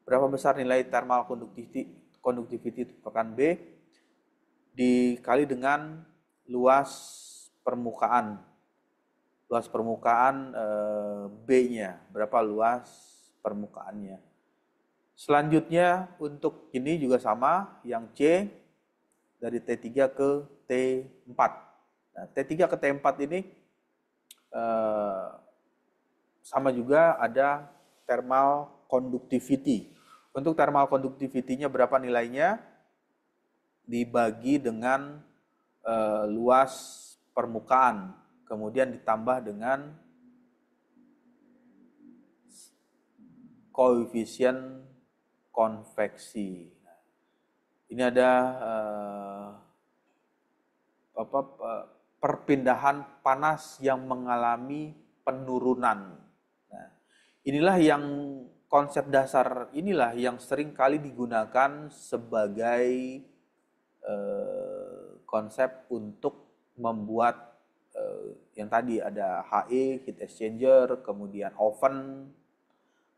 Berapa besar nilai thermal conductivity untuk permukaan B? Dikali dengan luas permukaan. Luas permukaan B-nya, berapa luas permukaannya. Selanjutnya untuk ini juga sama, yang C dari T3 ke T4. Nah, T3 ke T4 ini sama juga ada thermal conductivity. Untuk thermal conductivity-nya berapa nilainya? Dibagi dengan luas permukaan, kemudian ditambah dengan koefisien konveksi. Ini ada perpindahan panas yang mengalami penurunan. Nah, inilah yang konsep dasar inilah yang sering kali digunakan sebagai konsep untuk membuat yang tadi ada HE, heat exchanger, kemudian oven,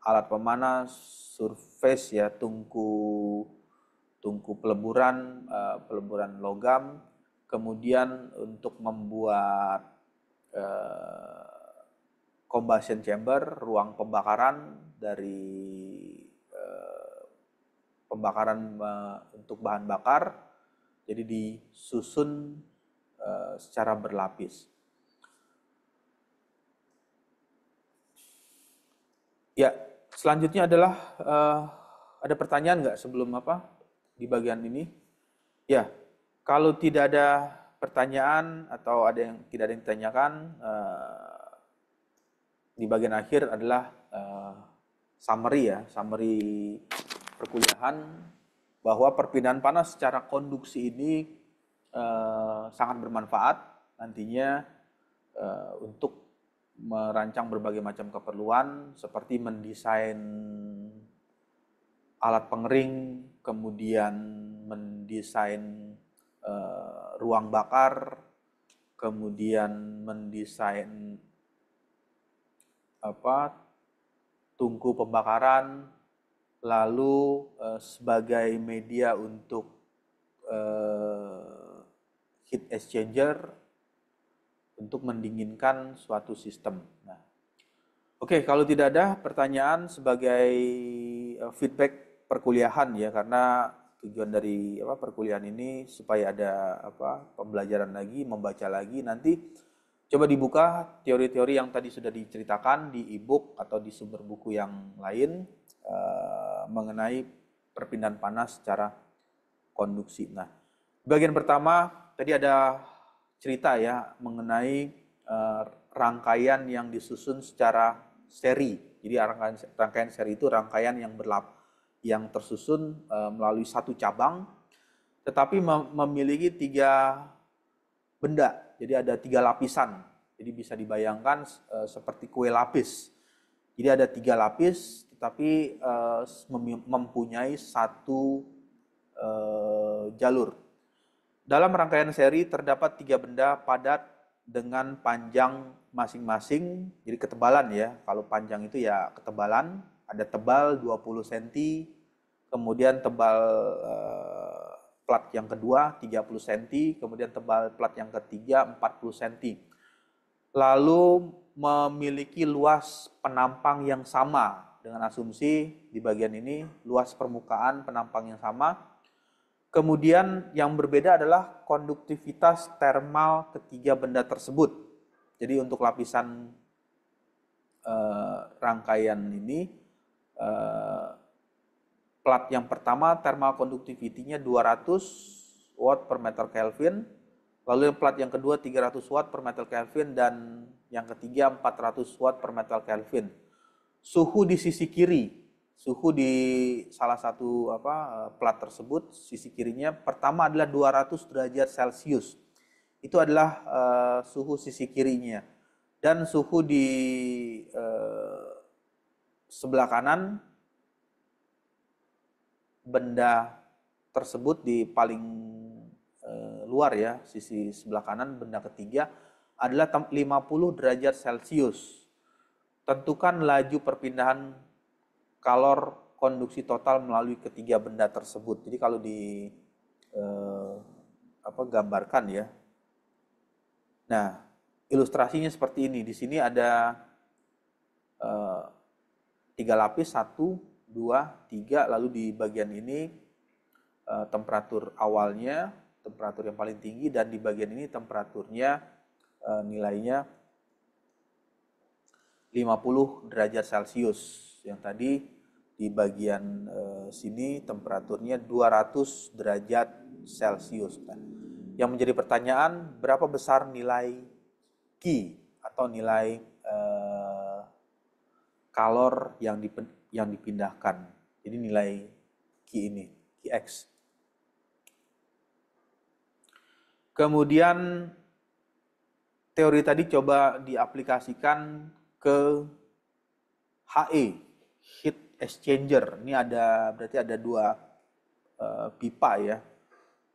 alat pemanas, surface ya, tungku peleburan logam, kemudian untuk membuat combustion chamber, ruang pembakaran dari pembakaran untuk bahan bakar, jadi disusun secara berlapis. Ya, selanjutnya adalah ada pertanyaan nggak sebelum di bagian ini? Ya, kalau tidak ada pertanyaan atau tidak ada yang ditanyakan, di bagian akhir adalah summary perkuliahan, bahwa perpindahan panas secara konduksi ini sangat bermanfaat nantinya untuk merancang berbagai macam keperluan seperti mendesain alat pengering, kemudian mendesain ruang bakar, kemudian mendesain tungku pembakaran, lalu sebagai media untuk heat exchanger untuk mendinginkan suatu sistem. Nah, oke, kalau tidak ada pertanyaan sebagai feedback perkuliahan ya, karena tujuan dari perkuliahan ini supaya ada pembelajaran lagi, membaca lagi. Nanti coba dibuka teori-teori yang tadi sudah diceritakan di e-book atau di sumber buku yang lain mengenai perpindahan panas secara konduksi. Nah, bagian pertama tadi ada cerita ya mengenai rangkaian yang disusun secara seri. Jadi rangkaian seri itu rangkaian yang tersusun melalui satu cabang, tetapi memiliki 3 benda. Jadi ada 3 lapisan. Jadi bisa dibayangkan seperti kue lapis. Jadi ada 3 lapis, tetapi mempunyai satu jalur. Dalam rangkaian seri terdapat 3 benda padat dengan panjang masing-masing, jadi ketebalan ya. Kalau panjang itu ya ketebalan, ada tebal 20 cm, kemudian tebal plat yang kedua 30 cm, kemudian tebal plat yang ketiga 40 cm. Lalu memiliki luas penampang yang sama, dengan asumsi di bagian ini luas permukaan penampang yang sama. Kemudian yang berbeda adalah konduktivitas termal ketiga benda tersebut. Jadi untuk lapisan rangkaian ini, plat yang pertama thermal conductivity-nya 200 watt per meter Kelvin, lalu yang plat yang kedua 300 watt per meter Kelvin, dan yang ketiga 400 watt per meter Kelvin. Suhu di sisi kiri, suhu di salah satu plat tersebut, sisi kirinya pertama adalah 200 derajat Celcius. Itu adalah suhu sisi kirinya. Dan suhu di sebelah kanan benda tersebut di paling luar ya, sisi sebelah kanan benda ketiga adalah 50 derajat Celcius. Tentukan laju perpindahan kalor konduksi total melalui ketiga benda tersebut. Jadi kalau di gambarkan ya. Nah, ilustrasinya seperti ini. Di sini ada 3 lapis, 1, 2, 3, lalu di bagian ini temperatur awalnya, temperatur yang paling tinggi, dan di bagian ini temperaturnya nilainya 50 derajat Celcius. Yang tadi di bagian sini temperaturnya 200 derajat Celcius. Yang menjadi pertanyaan, berapa besar nilai Q atau nilai kalor yang dipindahkan. Jadi nilai Q ini, Qx. Kemudian teori tadi coba diaplikasikan ke HE, heat exchanger. Ini berarti ada 2 pipa ya,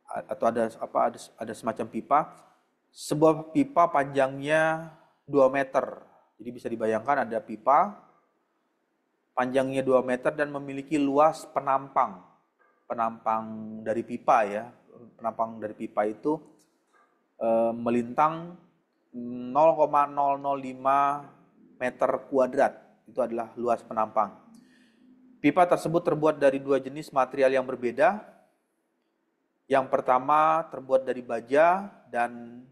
atau ada semacam pipa. Sebuah pipa panjangnya 2 meter. Jadi bisa dibayangkan ada pipa, panjangnya 2 meter dan memiliki luas penampang. Penampang dari pipa ya. Penampang dari pipa itu melintang 0,005 meter kuadrat. Itu adalah luas penampang. Pipa tersebut terbuat dari dua jenis material yang berbeda. Yang pertama terbuat dari baja dan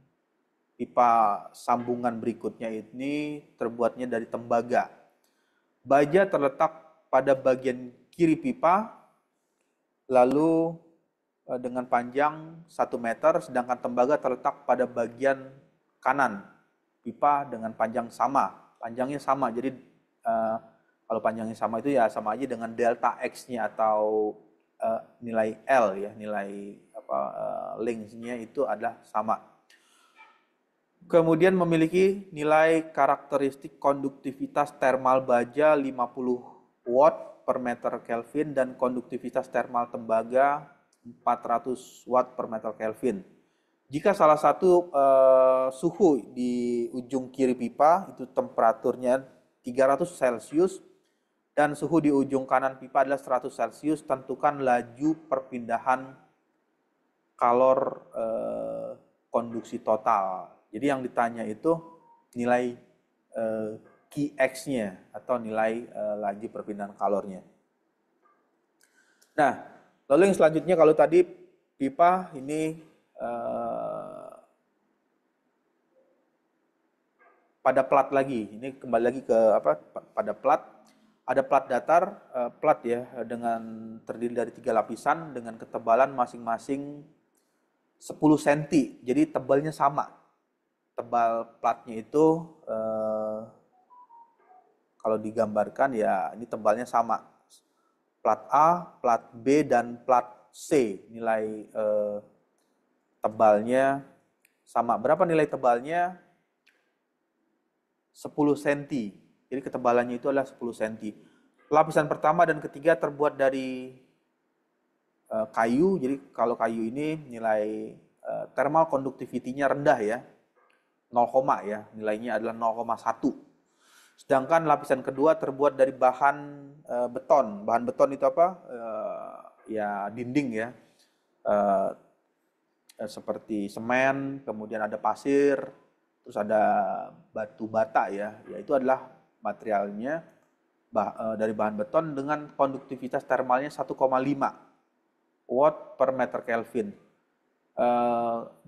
pipa sambungan berikutnya ini terbuatnya dari tembaga. Baja terletak pada bagian kiri pipa, lalu dengan panjang 1 meter, sedangkan tembaga terletak pada bagian kanan pipa dengan panjang sama. Panjangnya sama, jadi kalau panjangnya sama itu ya sama aja dengan delta X-nya atau nilai L ya, nilai length-nya itu adalah sama. Kemudian memiliki nilai karakteristik konduktivitas termal baja 50 watt per meter Kelvin dan konduktivitas termal tembaga 400 watt per meter Kelvin. Jika salah satu suhu di ujung kiri pipa itu temperaturnya 300 Celcius dan suhu di ujung kanan pipa adalah 100 Celcius, tentukan laju perpindahan kalor konduksi total. Jadi yang ditanya itu nilai Qx-nya atau nilai laju perpindahan kalornya. Nah, lalu yang selanjutnya kalau tadi pipa ini pada plat lagi. Ini kembali lagi ke pada plat. Ada plat datar, plat ya dengan terdiri dari 3 lapisan dengan ketebalan masing-masing 10 cm. Jadi tebalnya sama. Tebal platnya itu kalau digambarkan ya ini tebalnya sama. Plat A, plat B, dan plat C. Nilai tebalnya sama. Berapa nilai tebalnya? 10 cm. Jadi ketebalannya itu adalah 10 cm. Lapisan pertama dan ketiga terbuat dari kayu. Jadi kalau kayu ini nilai thermal conductivity-nya rendah ya. 0, ya, nilainya adalah 0,1. Sedangkan lapisan kedua terbuat dari bahan beton. Bahan beton itu apa? Ya dinding ya. Seperti semen, kemudian ada pasir, terus ada batu bata ya. Itu adalah materialnya dari bahan beton dengan konduktivitas termalnya 1,5 watt per meter Kelvin.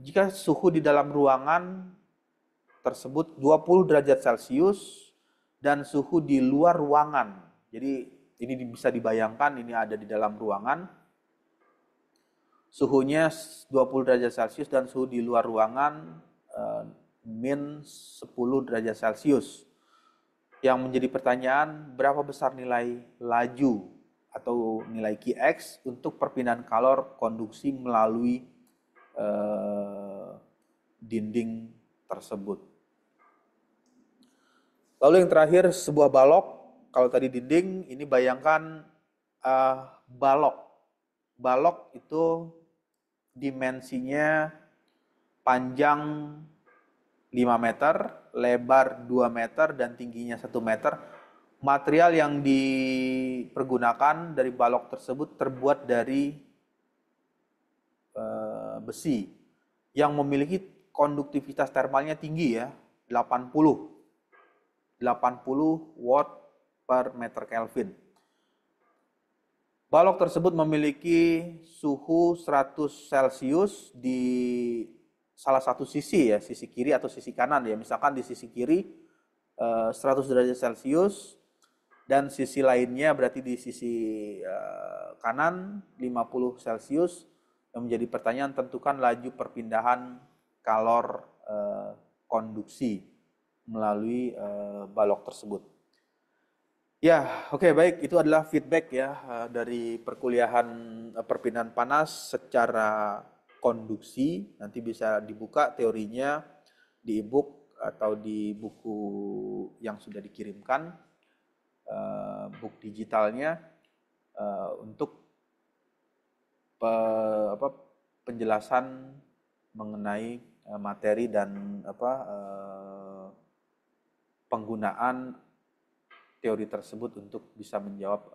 Jika suhu di dalam ruangan tersebut 20 derajat Celcius dan suhu di luar ruangan. Jadi ini bisa dibayangkan ini ada di dalam ruangan. Suhunya 20 derajat Celcius dan suhu di luar ruangan min 10 derajat Celcius. Yang menjadi pertanyaan, berapa besar nilai laju atau nilai Qx untuk perpindahan kalor konduksi melalui dinding tersebut. Lalu yang terakhir sebuah balok. Kalau tadi dinding, ini bayangkan balok. Balok itu dimensinya panjang 5 meter, lebar 2 meter, dan tingginya 1 meter. Material yang dipergunakan dari balok tersebut terbuat dari besi yang memiliki konduktivitas termalnya tinggi ya, 80 watt per meter Kelvin. Balok tersebut memiliki suhu 100 Celcius di salah satu sisi ya, sisi kiri atau sisi kanan ya. Misalkan di sisi kiri 100 derajat Celcius dan sisi lainnya berarti di sisi kanan 50 Celcius. Yang menjadi pertanyaan, tentukan laju perpindahan kalor konduksi melalui balok tersebut. Ya, oke, baik. Itu adalah feedback ya dari perkuliahan perpindahan panas secara konduksi. Nanti bisa dibuka teorinya di e-book atau di buku yang sudah dikirimkan, book digitalnya untuk penjelasan mengenai materi dan penggunaan teori tersebut untuk bisa menjawab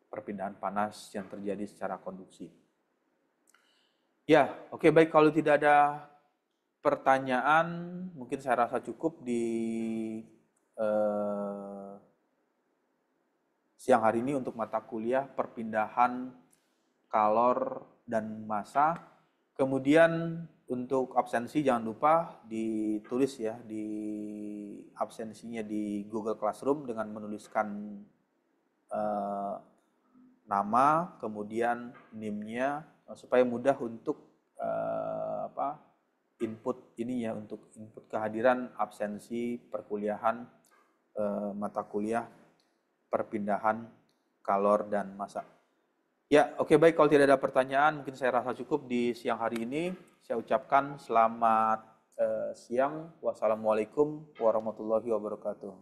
perpindahan panas yang terjadi secara konduksi. Ya, oke, baik, kalau tidak ada pertanyaan, mungkin saya rasa cukup di siang hari ini untuk mata kuliah perpindahan kalor dan massa. Kemudian untuk absensi jangan lupa ditulis ya di absensinya di Google Classroom dengan menuliskan nama, kemudian NIM-nya supaya mudah untuk input ini ya, untuk input kehadiran absensi perkuliahan mata kuliah perpindahan kalor dan massa. Ya, oke, baik, kalau tidak ada pertanyaan mungkin saya rasa cukup di siang hari ini. Saya ucapkan selamat siang. Wassalamualaikum warahmatullahi wabarakatuh.